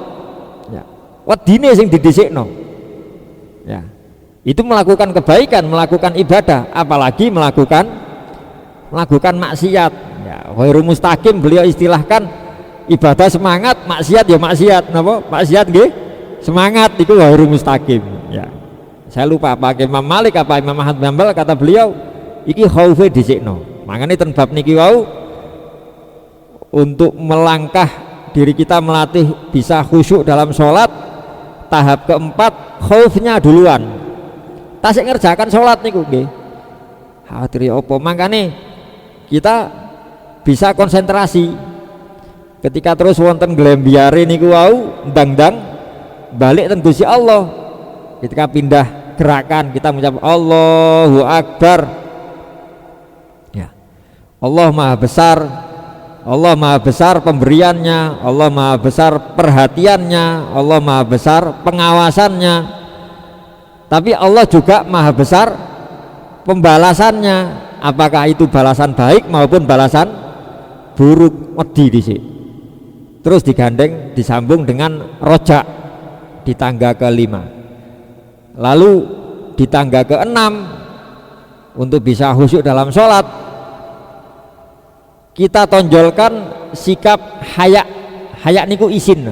ya. Wedine sing didhisikno ya, itu melakukan kebaikan, melakukan ibadah, apalagi melakukan maksiat ya. Ghairu mustaqim beliau istilahkan ibadah semangat, maksiat ya maksiat, napa? Maksiat nggih semangat, itu ghairu mustaqim ya. Saya lupa apa Imam Malik apa Imam Ahmad bin Hambal, kata beliau iki khaufe dhisikno. Makanya ten bab niki wau untuk melangkah diri kita melatih bisa khusyuk dalam sholat, tahap keempat khaufnya duluan. Tasik ngerjakan sholat niku nggih khawatir ya apa, makanya kita bisa konsentrasi ketika terus wonten glembiare niku wau ndang-ndang balik ten Gusti Allah. Ketika pindah gerakan kita mengucap Allahu Akbar ya. Allah maha besar, Allah maha besar pemberiannya, Allah maha besar perhatiannya, Allah maha besar pengawasannya. Tapi Allah juga maha besar pembalasannya, apakah itu balasan baik maupun balasan buruk. Wedi dhisik. Terus digandeng disambung dengan rojak di tangga kelima. Lalu di tangga keenam untuk bisa khusyuk dalam sholat kita tonjolkan sikap haya. Haya niku izin.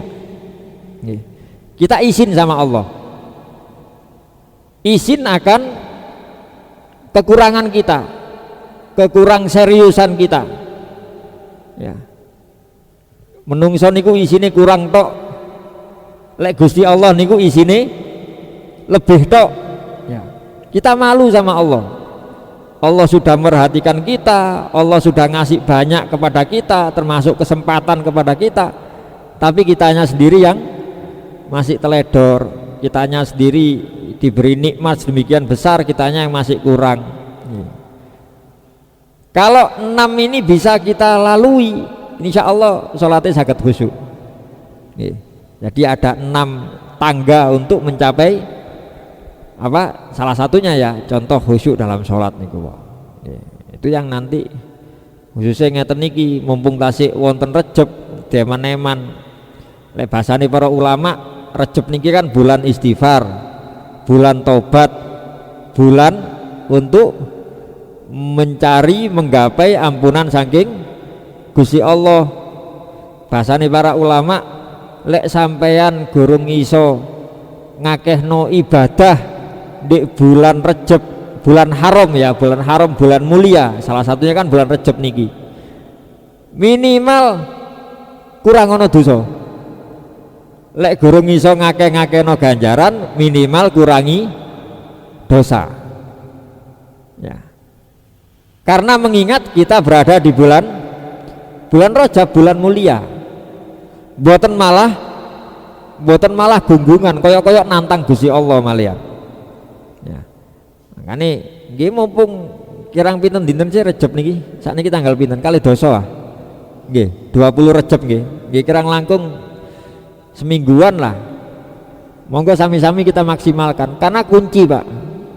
Kita izin sama Allah, izin akan kekurangan kita, kekurang seriusan kita ya. Menungso niku isine kurang tok, lek Gusti Allah niku isine lebih tok ya. Kita malu sama Allah. Allah sudah merhatikan kita, Allah sudah ngasih banyak kepada kita, termasuk kesempatan kepada kita, tapi kitanya sendiri yang masih teledor, kitanya sendiri diberi nikmat sedemikian besar, kitanya yang masih kurang. Kalau 6 ini bisa kita lalui, insya Allah sholatnya sangat khusyuk. Jadi ada 6 tangga untuk mencapai apa? Salah satunya ya contoh khusyuk dalam sholat niku. Itu yang nanti khususnya ngeten niki, mumpung tasik wonten Rejeb deman-eman. Lek basane para ulama, Rejeb niki kan bulan istighfar, bulan tobat, bulan untuk mencari menggapai ampunan saking Gusti Allah. Bahasane para ulama, lek sampeyan gurung iso ngakehno ibadah di bulan Rejeb, bulan haram ya, bulan haram, bulan mulia, salah satunya kan bulan Rejeb niki, minimal kurang ono dosa. Lek gurung iso ngakeh-ngakehno ganjaran, minimal kurangi dosa ya. Karena mengingat kita berada di bulan Rajab, bulan mulia, boten malah gunggungan koyok-koyok nantang Gusti Allah malian ya. Makanya nggih mumpung kirang pinten dinten sih Rejeb niki, sakniki tanggal pinten kali dosa ah nggih 20 Rejeb nggih kirang langkung semingguan lah. Monggo sami-sami kita maksimalkan, karena kunci Pak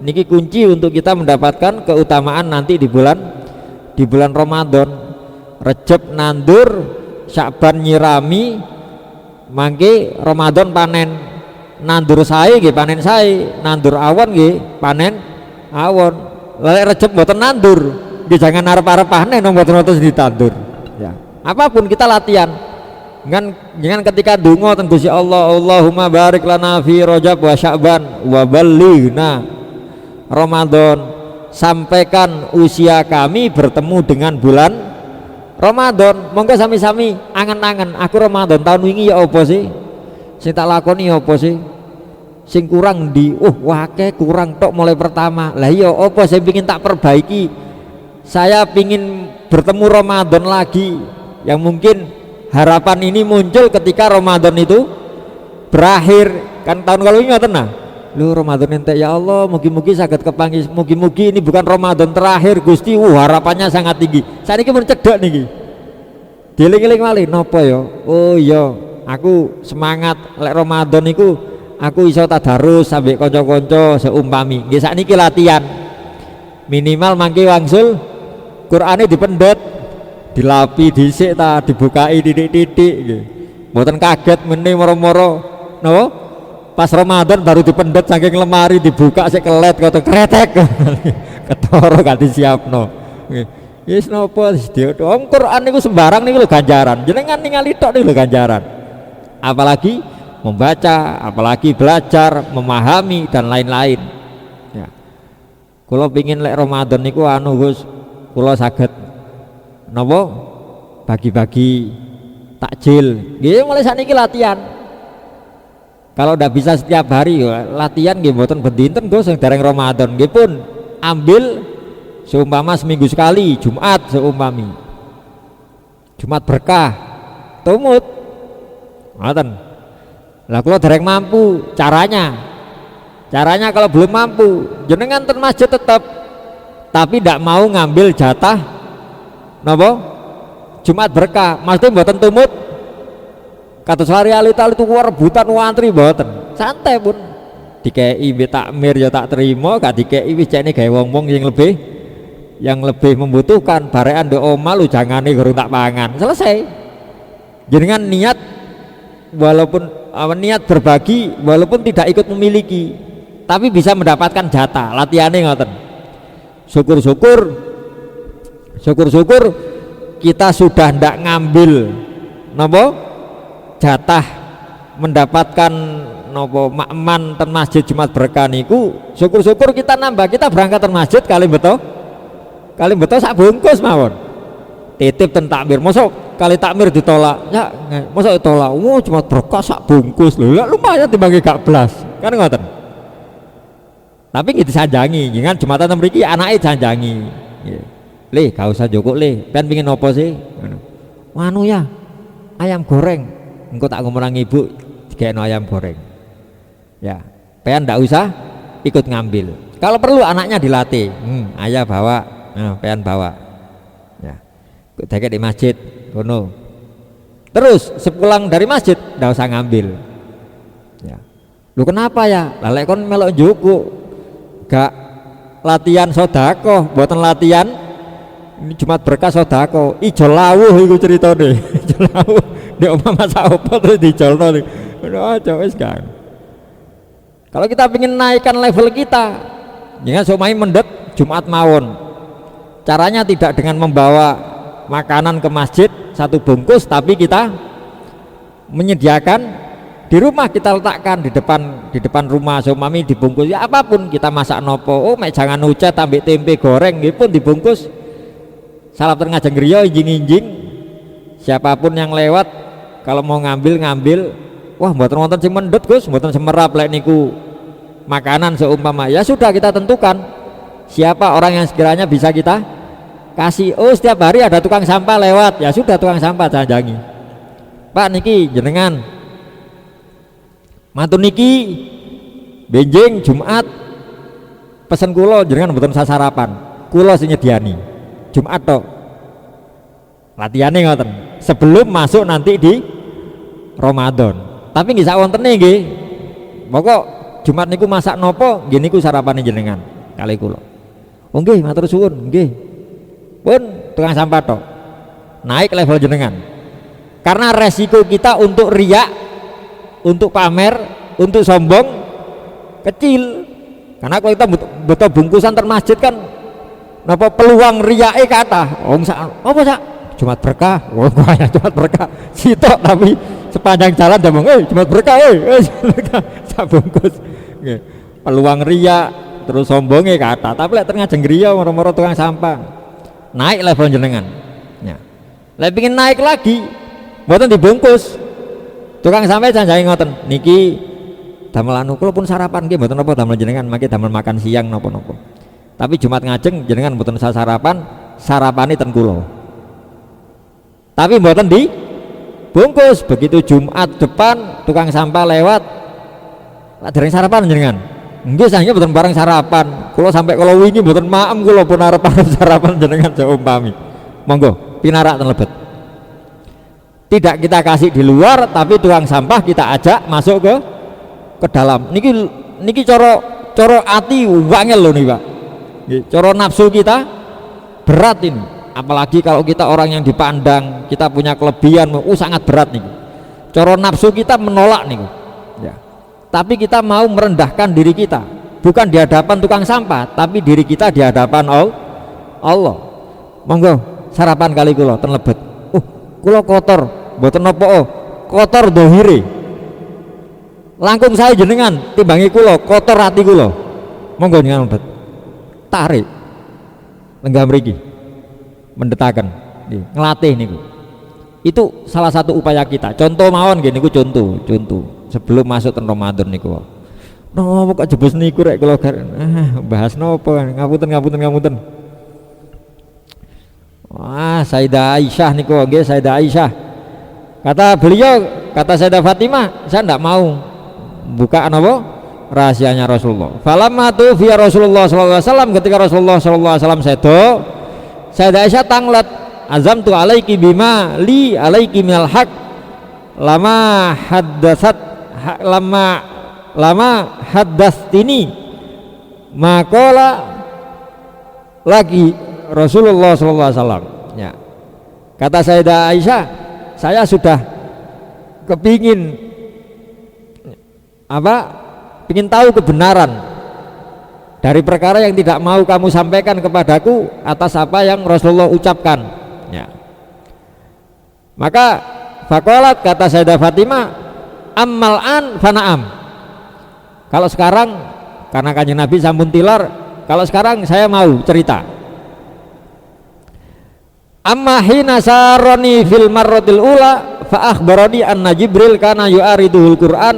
niki, kunci untuk kita mendapatkan keutamaan nanti di bulan Ramadan. Rejeb nandur, Syakban nyirami, mangke Ramadan panen. Nandur sae nggih panen sae, nandur awon nggih panen awon. Lek Rejeb mboten nandur nggih jangan arep-arep panen mboten ditandur ya. Apapun kita latihan. Jangan ketika donga ten Gusti Allah, Allahumma barik lana fi Rajab wa Sya'ban wa ballighna Ramadan, sampaikan usia kami bertemu dengan bulan Ramadan. Monggo sami-sami angen-angen, aku Ramadan tahun wingi ya apa sih sing tak lakoni, ya apa sih sing kurang di wake kurang tok mulai pertama lah, ya apa saya pingin tak perbaiki, saya pingin bertemu Ramadan lagi. Yang mungkin harapan ini muncul ketika Ramadan itu berakhir kan, tahun kalau ini ngoten nah, lu Ramadan ente ya Allah, mugi-mugi saged kepanggih, mugi-mugi ini bukan Ramadan terakhir Gusti. Harapannya sangat tinggi. Saat ini pun cedek niki, dieling-eling malih nopo ya, oh iya aku semangat lek Ramadan niku aku iso tadarus sampai konco-konco seumpami. Nggih sakniki latihan, minimal mangke wangsul Qur'ane dipendet, dilapi dhisik ta, dibukai titik-titik nggih. Mboten kaget meneh moro-moro napa? Pas Ramadan baru dipendet saking lemari, dibuka sik kelet kota kretek ketara gak disiapno. Wis napa wong Quran niku sembarang niku lho ganjaran. Jenengan ningali tok niku lho ganjaran. Apalagi membaca, apalagi belajar, memahami dan lain-lain. Ya. Kula pengin lek Ramadan niku anu Gus, kula saged napa? Bagi-bagi takjil. Nggih mulai sakniki latihan. Kalau udah bisa setiap hari latihan nggih mboten bendinten Gus sing dereng Ramadan nggih pun ambil seumpama seminggu sekali Jumat, seumpami Jumat berkah tumut ngoten. Lah kula dereng mampu, caranya kalau belum mampu jenengan ten masjid tetap, tapi ndak mau ngambil jatah napa Jumat berkah, mesti mboten tumut. Kados realita itu rebutan wantri mboten, santai pun dikei takmir ya tak terima, gak dikei wis jane gawe wong-wong yang lebih membutuhkan, barekan ndek omah lu jangane gurung tak pangan, selesai. Jenengan niat walaupun niat berbagi walaupun tidak ikut memiliki, tapi bisa mendapatkan jatah, latihane ngoten. Syukur-syukur kita sudah ndak ngambil napa jatah mendapatkan nopo makman ten masjid Jumat berkah niku, syukur-syukur kita nambah, kita berangkat ten masjid kali beto sak bungkus mawon, titip ten takmir, mosok kali takmir ditolak ya, mosok ditolak Jumat berkah sak bungkus lho, lumayan timbang gak blas kan ngoten. Tapi kita sanjangi, jangan Jumatan mriki anake sanjangi, le gak usah joko le, kan pengin apa sih anu ya ayam goreng, engko tak ngomong ibu dikene ayam goreng ya, pengen ndak usah ikut ngambil. Kalau perlu anaknya dilatih, ayah bawa, pengen bawa, ya, deket di masjid, kono. Terus sepulang dari masjid, nggak usah ngambil. Ya. Lu kenapa ya? Lalek kon melok juku, gak latihan sodako, buatan latihan. Ini Jumat berkah sodako, ijo lawuh itu cerita deh, ijo lawuh. Dia omah masak apa terus dijolno nih, coba sekarang. Kalau kita ingin naikkan level kita, jangan somai mendet Jumat mawon. Caranya tidak dengan membawa makanan ke masjid satu bungkus, tapi kita menyediakan di rumah, kita letakkan di depan rumah somami dibungkus ya apapun kita masak nopo. Oh, mek jangan ucet ambek tempe goreng gitu pun dibungkus. Salah ngajeng griya injing-injing. Siapapun yang lewat kalau mau ngambil, wah mboten wonten sing mendhet Gus, mboten semerap lek niku makanan seumpama, ya sudah kita tentukan siapa orang yang sekiranya bisa kita kasih. Oh, setiap hari ada tukang sampah lewat, ya sudah tukang sampah jangi, Pak niki jenengan mantu niki benjing Jumat pesen kulo jenengan mboten sasarapan, kulo sing nyediani Jumat tok latihane ngoten sebelum masuk nanti di Ramadan. Tapi nggih sak wontene nggih, pokok Jumat niku masak nopo, nggih niku sarapane jenengan kali kula. Oh nggih, matur suwun, nggih. Pun tukang sampah tok. Naik level jenengan. Karena resiko kita untuk riak, untuk pamer, untuk sombong kecil. Karena kalau kita betul bungkusan termasjid kan napa peluang riake kata. Oh apa sak? Jumat berkah. Oh kaya Jumat berkah. Sitok tapi sepanjang jalan dia ngomong, Jumat berkah, Jumat berkah. Sak bungkus. Peluang ria terus sombongnya kata, tapi lek tengah jengriya moro-moro tukang sampah naik level jenengan ya. Lek pengin naik lagi mboten dibungkus tukang sampah jangan ngoten niki damel anu kula pun sarapan nggih mboten napa damel jenengan mangke damel makan siang napa-napa, tapi Jumat ngajeng jenengan mboten usah sarapan, sarapane ten kula tapi mboten dibungkus. Begitu Jumat depan tukang sampah lewat lah dereng sarapan jenengan. Nggih sange mboten bareng sarapan. Kula sampai kalau wingi mboten maem kula pun arep sarapan jenengan saumpami. Monggo pinarak ten lebet. Tidak kita kasih di luar tapi tukang sampah kita ajak masuk ke dalam. Niki coro ati wangel lho nih Pak. Nggih, coro nafsu kita berat ini. Apalagi kalau kita orang yang dipandang, kita punya kelebihan, sangat berat nih. Coro nafsu kita menolak nih. Ya. Tapi kita mau merendahkan diri kita, bukan di hadapan tukang sampah, tapi diri kita di hadapan Allah. Monggo sarapan kali kula ten lebet. Kula kotor, mboten napa kotor dohire. Langkung saya jenengan timbangi kula kotor hati kula. Monggo jenengan lebet. Tarik. Lenggah mriki. Mendetaken, ngelatih niku. Itu salah satu upaya kita. Contoh mawon nggih niku contoh sebelum masuk ten Ramadan niku. Nopo kok jebus niku rek kula bahas nopo ngapunten. Wah, Sayyidah Aisyah niku nggih Sayyidah Aisyah. Kata beliau, kata Sayyidah Fatimah, saya ndak mau buka napa rahasianya Rasulullah. Falamma tufiya Rasulullah sallallahu alaihi wasallam, ketika Rasulullah sallallahu alaihi wasallam sedo, Sayyidah Aisyah tanglet azamtu alaiki bima li alaiki minal haq lama haddastini makola lagi Rasulullah sallallahu alaihi wasallam ya. Kata Sayyidah Aisyah, saya sudah kepingin ingin tahu kebenaran dari perkara yang tidak mau kamu sampaikan kepadaku atas apa yang Rasulullah ucapkan ya. Maka faqalat, kata Sayyidah Fatimah, ammal an fanaam, kalau sekarang karena Kanjeng Nabi sampun tilar, kalau sekarang saya mau cerita. Amma hina sarani fil marratil ula fa akhbarani anna Jibril kana yu'ariduhul Qur'an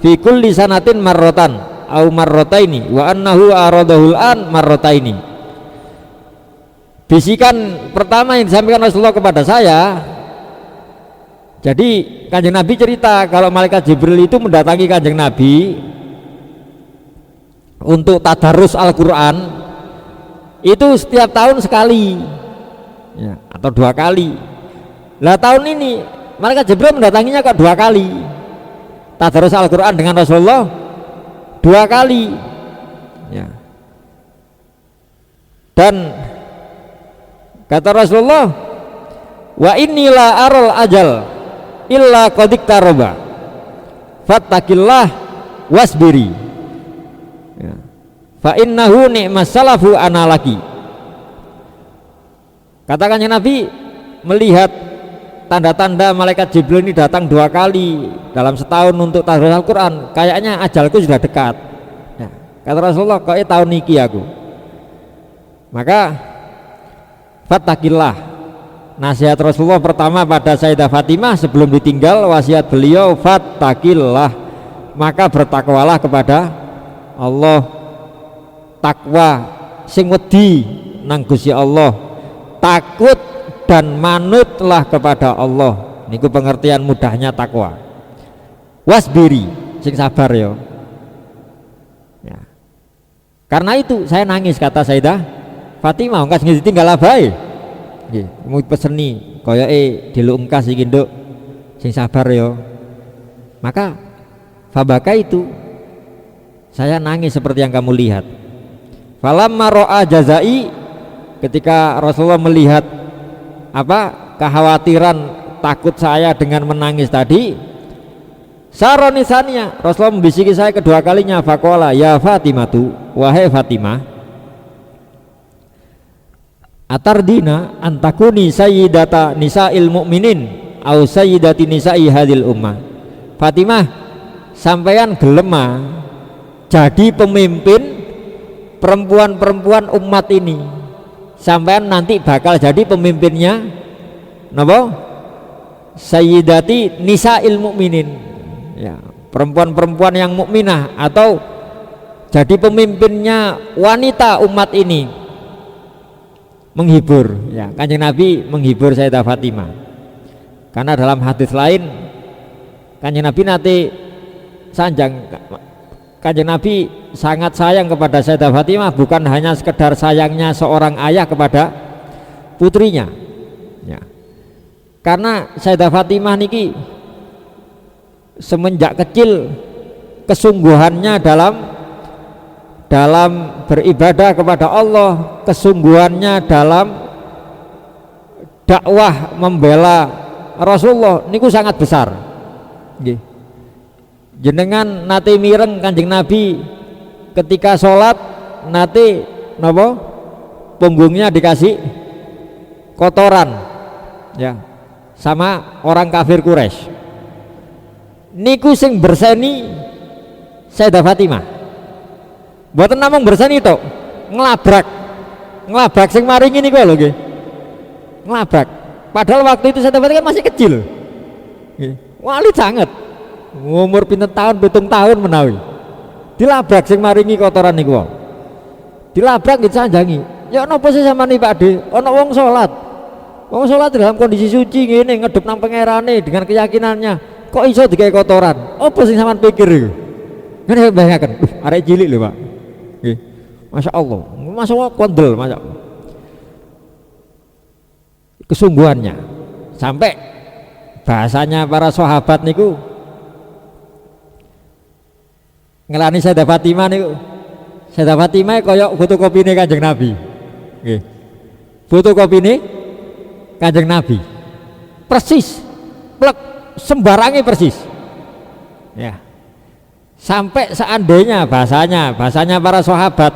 fi kulli sanatin marratan au marrataini wa annahu aradahul an marrataini. Bisikan pertama yang disampaikan Rasulullah kepada saya, jadi Kanjeng Nabi cerita kalau malaikat Jibril itu mendatangi Kanjeng Nabi untuk tadarus Al-Quran itu setiap tahun sekali ya, atau 2 kali. Lah tahun ini malaikat Jibril mendatanginya kok 2 kali. Tadarus Al-Quran dengan Rasulullah 2 kali ya. Dan kata Rasulullah, wa inilah arul ajal illa qadik taroba fattakillah wasbiri ya. Fa innahu ni'mas salafu analaki. Katakannya Nabi melihat tanda-tanda malaikat Jibril ini datang 2 kali dalam setahun untuk tadarus Al-Quran, kayaknya ajalku sudah dekat ya. Kata Rasulullah, kok tahun niki aku. Maka fattakillah, nasihat Rasulullah pertama pada Sayyidah Fatimah sebelum ditinggal, wasiat beliau fattakillah, maka bertakwalah kepada Allah, takwa sing wedi nang Gusti Allah, takut dan manutlah kepada Allah. Niku pengertian mudahnya takwa. Wasbiri, sing sabar ya. Karena itu saya nangis, kata Sayyidah Fatimah, engkas ditinggal abae. Nggih, mau peseni koyoke diluk engkas iki nduk sing sabar ya. Maka fabaka itu saya nangis seperti yang kamu lihat. Falamma ra'a jazai, ketika Rasulullah melihat kekhawatiran takut saya dengan menangis tadi, saronisannya Rasulullah membisiki saya kedua kalinya, faqala ya Fatimatu, wahai Fatimah, atardina antakuni sayyidata nisa'il mu'minin au sayyidati nisa'i hadil ummah. Fatimah, sampeyan gelema jadi pemimpin perempuan-perempuan umat ini, sampeyan nanti bakal jadi pemimpinnya napa? Sayyidati nisa'il mu'minin ya, perempuan-perempuan yang mukminah, atau jadi pemimpinnya wanita umat ini. Menghibur ya, Kanjeng Nabi menghibur Sayyidah Fatimah, karena dalam hadis lain Kanjeng Nabi nanti sanjang, Kanjeng Nabi sangat sayang kepada Sayyidah Fatimah, bukan hanya sekedar sayangnya seorang ayah kepada putrinya ya. Karena Sayyidah Fatimah niki semenjak kecil kesungguhannya dalam beribadah kepada Allah, kesungguhannya dalam dakwah membela Rasulullah niku sangat besar. Nggih. Jenengan nate mireng Kanjeng Nabi ketika sholat nate napa? Punggungnya dikasih kotoran ya sama orang kafir Quraisy. Niku sing berseni Sayyidah Fatimah. Mboten namung berseni tok, ngelabrak sing maringi niku lho nggih. Ngelabrak. Padahal waktu itu Sayyidah Fatimah masih kecil. Nggih. Wali sanget. Umur pinten tahun, 7 tahun menawi. Dilabrak sing maringi kotoran niku. Dilabrak nggih sanjangi. Ya napa sih sampean iki Pakde? Ana wong salat. Wong salat dalam kondisi suci ngene ngedep nang pangerane dengan keyakinannya. Kok iso digawe kotoran? Apa sing sampean pikir iku? Ngene bayangkan, arek cilik lho, Pak. Nggih. Masyaallah. Masyaallah kondel, masyaallah. Kesungguhannya sampai bahasanya para sahabat niku ngelani Sayyidah Fatimah niku. Sayyidah Fatimah koyok fotokopine Kanjeng Nabi. Nggih. Fotokopine Kanjeng Nabi. Persis. Plek sembarangi persis. Ya. Sampai seandainya bahasanya para sahabat,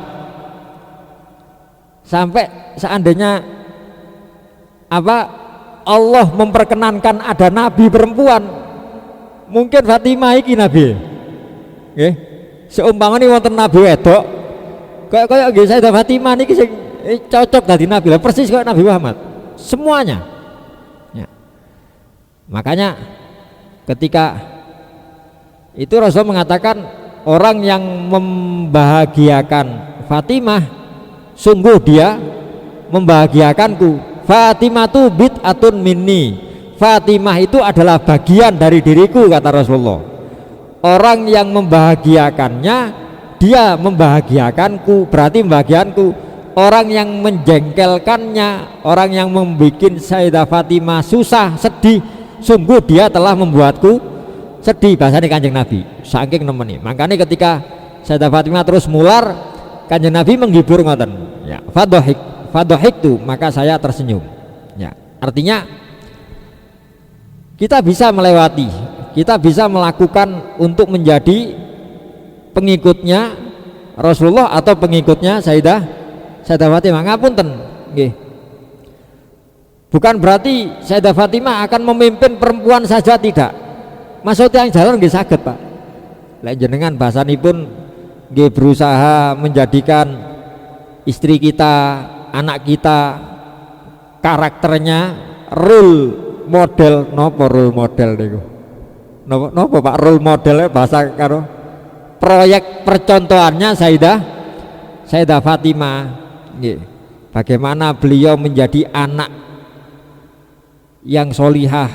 sampai seandainya Allah memperkenankan ada nabi perempuan, mungkin Fatimah iki nabi. Nggih. Seumpamane wonten nabi wedok, kaya nggih Sayyidah Fatimah niki sing cocok dadi nabi. Lah persis kaya Nabi Muhammad. Semuanya. Ya. Makanya ketika itu Rasul mengatakan orang yang membahagiakan Fatimah sungguh dia membahagiakanku. Fatimah tu bid'atun minni. Fatimah itu adalah bagian dari diriku, kata Rasulullah. Orang yang membahagiakannya dia membahagiakanku, berarti membahagiakanku. Orang yang menjengkelkannya, orang yang membuat Sayyidah Fatimah susah, sedih, sungguh dia telah membuatku sedih, bahasanya Kanjeng Nabi saking nemeni. Makanya ketika Sayyidah Fatimah terus mular, Kanjeng Nabi menghibur ngoten ya, fadhahik tu, maka saya tersenyum ya. Artinya kita bisa melewati, kita bisa melakukan untuk menjadi pengikutnya Rasulullah atau pengikutnya Sayyidah Fatimah. Ngapunten nggih. Bukan berarti Sayyidah Fatimah akan memimpin perempuan saja, tidak. Maksudnya yang jalan nggih saged, Pak. Lek jenengan bahasanipun nggih berusaha menjadikan istri kita, anak kita karakternya role model. Nopo role model niku? Nopo Pak role modelnya bahasa karo proyek percontohannya Sayyidah Fatimah. Bagaimana beliau menjadi anak yang solihah,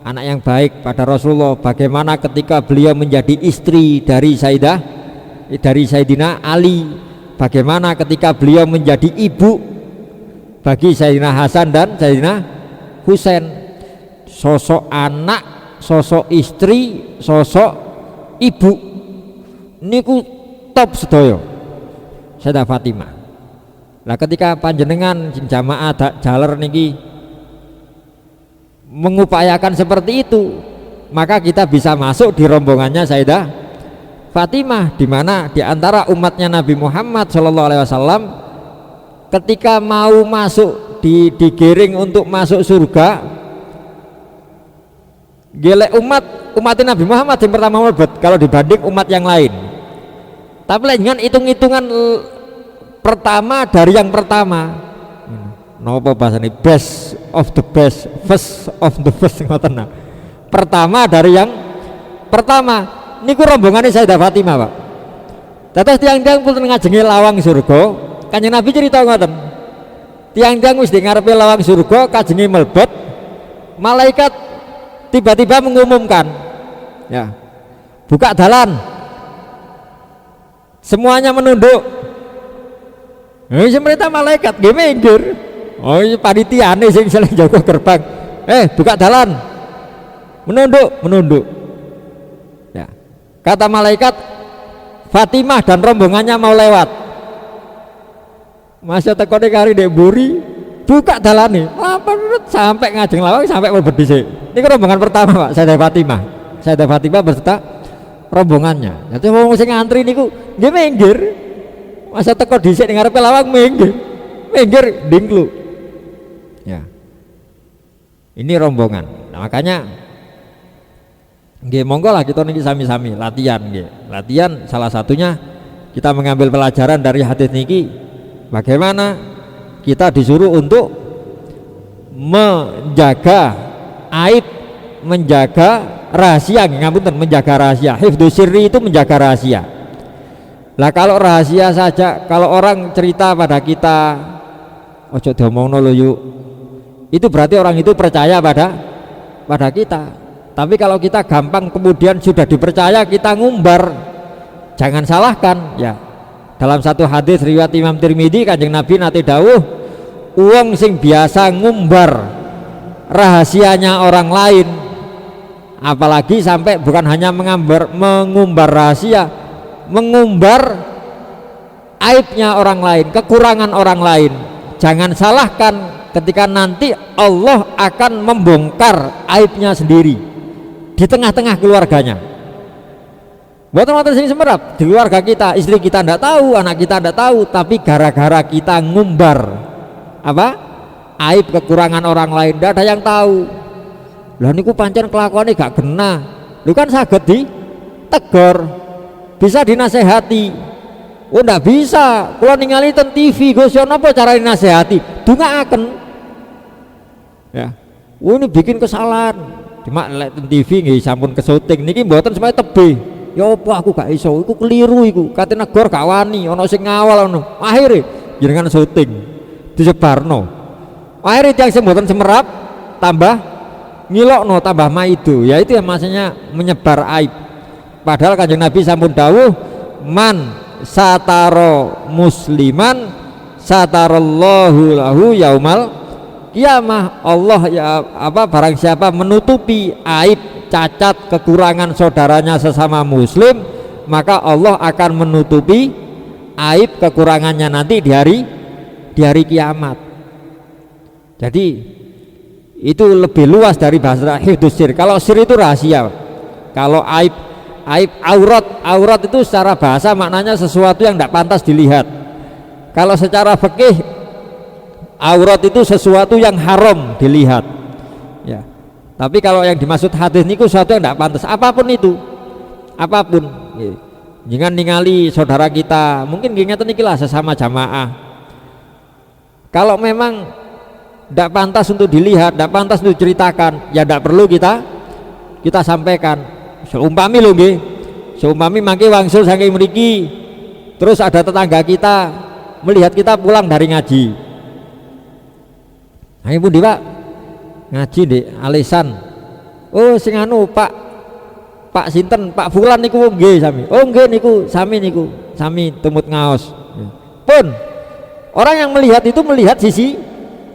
anak yang baik pada Rasulullah. Bagaimana ketika beliau menjadi istri dari Sayyidina Ali. Bagaimana ketika beliau menjadi ibu bagi Sayyidina Hasan dan Sayyidina Husain. Sosok anak, sosok istri, sosok ibu niku top sedaya Sayyidah Fatimah. Nah ketika panjenengan jamaah jaler niki mengupayakan seperti itu, maka kita bisa masuk di rombongannya Sayyidah Fatimah, di mana di antara umatnya Nabi Muhammad SAW ketika mau masuk digiring untuk masuk surga, gelek umat Nabi Muhammad yang pertama mlebet kalau dibanding umat yang lain. Tapi dengan hitung-hitungan pertama dari yang pertama, nopo bahasane best of the best, first of the first, ngoten. Pertama dari yang pertama niku rombongannya Sayyidah Fatimah, Pak. Terus tiang-tiang pun ngajengi lawang surga, Kanjeng Nabi cerita ngoten. Tiang-tiang wis di ngarepe lawang surga, kajengi mlebet, malaikat tiba-tiba mengumumkan, ya, buka dalan, semuanya menunduk. Semerintah malaikat nggih minggir. Oh iya panitiane sing jaga gerbang. Buka dalan. Menunduk. Ya. Kata malaikat, Fatimah dan rombongannya mau lewat. Masya tekone kari dek buri, buka dalane. Sampai ngajeng lawang sampai mlebet dhisik. Niku rombongan pertama, Pak, Sayyidah Fatimah. Sayyidah Fatimah beserta rombongannya. Jadi wong sing ngantri niku nggih minggir. Masa teko dhisik ning ngarepe lawang minggir dingklu. Ya. Ini rombongan. Nah, makanya nggih monggo lah kita niki sami-sami latihan nggih. Latihan salah satunya kita mengambil pelajaran dari hadis niki, bagaimana kita disuruh untuk menjaga aib, menjaga rahasia, ngapunten, menjaga rahasia. Hifdzus sirri itu menjaga rahasia. Lah kalau rahasia saja, kalau orang cerita pada kita, ojo diomongno lho yuk, itu berarti orang itu percaya pada kita. Tapi kalau kita gampang kemudian sudah dipercaya kita ngumbar, jangan salahkan ya. Dalam satu hadis riwayat Imam Tirmidzi, Kanjeng Nabi nate dawuh, wong sing biasa ngumbar rahasianya orang lain, apalagi sampai bukan hanya mengumbar rahasia, mengumbar aibnya orang lain, kekurangan orang lain, jangan salahkan ketika nanti Allah akan membongkar aibnya sendiri di tengah-tengah keluarganya. Buatan sing semerap di keluarga kita, istri kita tidak tahu, anak kita tidak tahu, tapi gara-gara kita ngumbar apa aib kekurangan orang lain, tidak ada yang tahu. Lah niku pancen kelakuannya gak kena, lu kan saged ditegur, bisa dinasehati. Oh ndak bisa, kalau ningali ten TV Gus yo napa cara dinasehati? Dungaaken. Ya. Oh ini bikin kesalahan. Cuma lek ten TV nggih sampun kesuting niki mboten semuanya tebih. Ya apa aku gak iso, iku keliru iku. Kate negor gak wani, ana sing ngawal ono. Akhire jenengan syuting disebarno. Akhire tiyang sing mboten semerap tambah ngilokno, tambah maido. Ya itu yang maksudnya menyebar aib. Padahal Kanjeng Nabi sampun dawuh, man sataro musliman satarallahu lahu yaumal qiyamah. Allah ya barang siapa menutupi aib, cacat, kekurangan saudaranya sesama muslim, maka Allah akan menutupi aib kekurangannya nanti di hari kiamat. Jadi itu lebih luas dari bahasa hifdzus sir. Kalau sir itu rahasia. Kalau aib aurat itu secara bahasa maknanya sesuatu yang tidak pantas dilihat. Kalau secara fikih aurat itu sesuatu yang haram dilihat. Ya. Tapi kalau yang dimaksud hadis niku sesuatu yang tidak pantas, apapun itu. Apapun. Jangan ningali saudara kita, mungkin ngeten iki lah sesama jamaah. Kalau memang tidak pantas untuk dilihat, tidak pantas untuk diceritakan, ya tidak perlu kita sampaikan. Seumpami lho nggih, seumpami mangke wangsul saking mriki, terus ada tetangga kita melihat kita pulang dari ngaji. Ayo pundi Pak? Ngaji Dik Alisan. Oh sing anu Pak sinten, Pak Fulan niku nggih sami. Oh nggih niku sami tumut ngaos. Pun orang yang melihat itu melihat sisi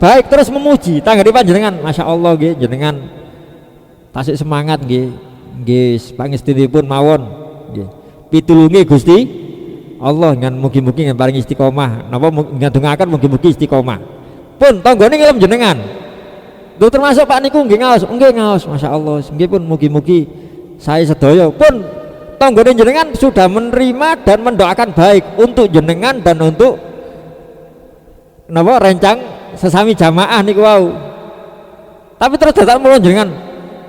baik terus memuji. Tanggane panjenengan, Masya Allah nggih jenengan tasik semangat nggih. Nggih pangestunipun mawon nggih. Pitulunge Gusti Allah ngan mugi-mugi ngan paring istiqomah. Napa ngadongaken mugi-mugi istiqomah. Pun tanggane ngelem jenengan. Lho termasuk Pak niku nggih ngaos, nggih ngaos, Masya Allah. Nggih pun mugi-mugi saya sedaya pun tanggane jenengan sudah menerima dan mendoakan baik untuk jenengan dan untuk napa rencang sesami jamaah niku wau. Tapi terus dadak mulon jenengan,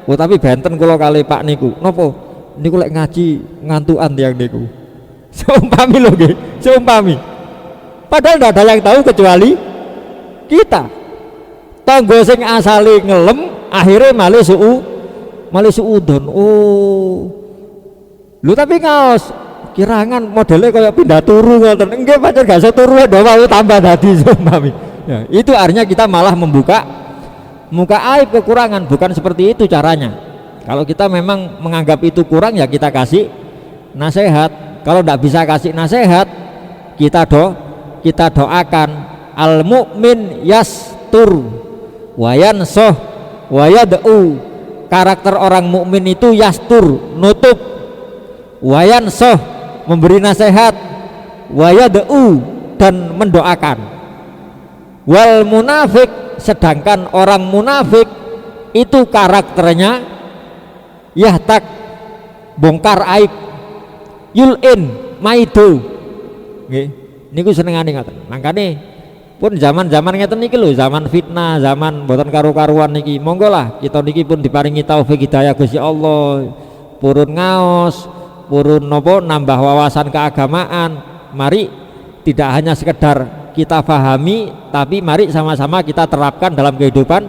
oh tapi benten kula kali Pak niku. Napa? Niku lek ngaji ngantukan tiyang niku. Seumpami lho nggih, seumpami. Padahal tidak ada yang tahu kecuali kita. Tangga sing asale ngelem akhirnya malih suudon. Oh. Lho tapi ngaos kirangan modelnya kayak pindah turu ngoten. Nggih pancen gak iso turu wau tambah dadi seumpami. Ya, itu artinya kita malah membuka muka aib kekurangan, bukan seperti itu caranya. Kalau kita memang menganggap itu kurang ya kita kasih nasihat. Kalau tidak bisa kasih nasihat, kita doakan al mukmin yastur wa yansoh wa yad'u. Karakter orang mukmin itu yastur, nutup, wa yansoh, memberi nasihat, wa yad'u, dan mendoakan. Wal munafik, sedangkan orang munafik itu karakternya yahtak, bongkar aib, yul'in, maido. Nggih, niku senengane ngoten. Mangkane pun zaman-zaman ngeten niki lho, zaman fitnah, zaman mboten karu-karuan niki. Monggo lah kita niki pun diparingi taufik hidayah Gusti Allah. Purun ngaos, purun nopo nambah wawasan keagamaan. Mari tidak hanya sekedar kita pahami, tapi mari sama-sama kita terapkan dalam kehidupan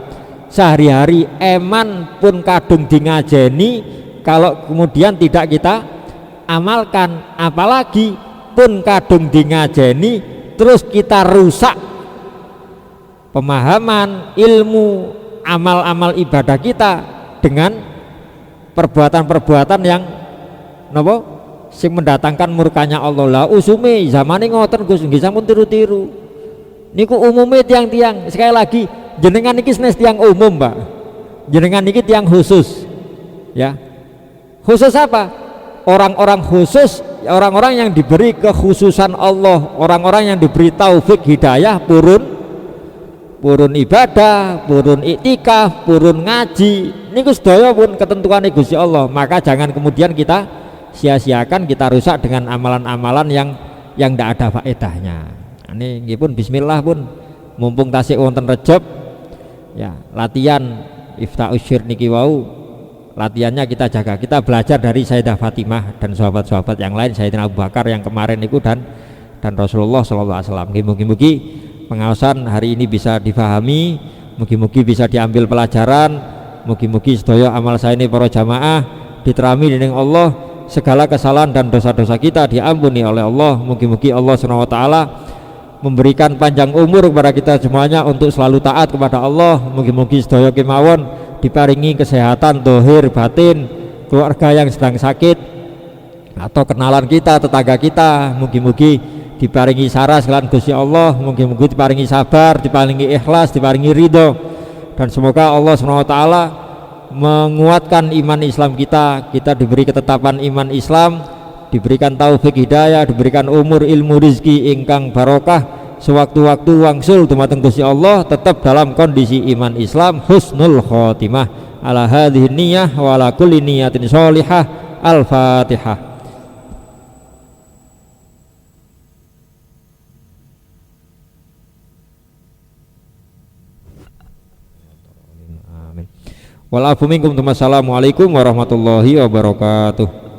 sehari-hari. Eman pun kadung dingajeni, kalau kemudian tidak kita amalkan, apalagi pun kadung dingajeni terus kita rusak pemahaman, ilmu, amal-amal ibadah kita dengan perbuatan-perbuatan yang napa sing mendatangkan murkanya Allah. Lah usume zamane ngoten Gus, nggih sampun tiru-tiru. Niku umume tiang-tiang, sekali lagi jenengan niki senes tiang umum, Pak. Jenengan niki tiang khusus. Ya. Khusus apa? Orang-orang khusus, orang-orang yang diberi kekhususan Allah, orang-orang yang diberi taufik hidayah purun ibadah, purun iktikaf, purun ngaji. Niku sedaya pun ketentuan Gusti Allah. Maka jangan kemudian kita sia-siakan, kita rusak dengan amalan-amalan yang tidak ada faedahnya. Ini nggih pun bismillah pun mumpung tasik wonten Rejab ya, latihan Ifta'us Syir niki wau, latihannya kita jaga, kita belajar dari Sayyidah Fatimah dan sahabat-sahabat yang lain, Sayyidina Abu Bakar yang kemarin niku dan Rasulullah sallallahu alaihi wasallam. Mugi-mugi pengaosan hari ini bisa difahami, mugi-mugi bisa diambil pelajaran, mugi-mugi sedaya amal saya ini para jamaah diterami dening Allah, segala kesalahan dan dosa-dosa kita diampuni oleh Allah. Mugi-mugi Allah Subhanahu wa taala memberikan panjang umur kepada kita semuanya untuk selalu taat kepada Allah. Mugi-mugi sedaya kemawon diparingi kesehatan zahir batin, keluarga yang sedang sakit atau kenalan kita, tetangga kita, mugi-mugi diparingi saras lan Gusti Allah, mugi-mugi diparingi sabar, diparingi ikhlas, diparingi ridho, dan semoga Allah SWT menguatkan iman Islam kita diberi ketetapan iman Islam, diberikan taufik hidayah, diberikan umur ilmu rizki ingkang barokah, sewaktu-waktu wangsul dumateng Gusti Allah tetap dalam kondisi iman Islam, husnul khotimah. Ala hadhihi niyyah wa ala kulli niyatin sholihah. Al-Fatihah. Amin. Wal afu minkum. Assalamualaikum warahmatullahi wabarakatuh.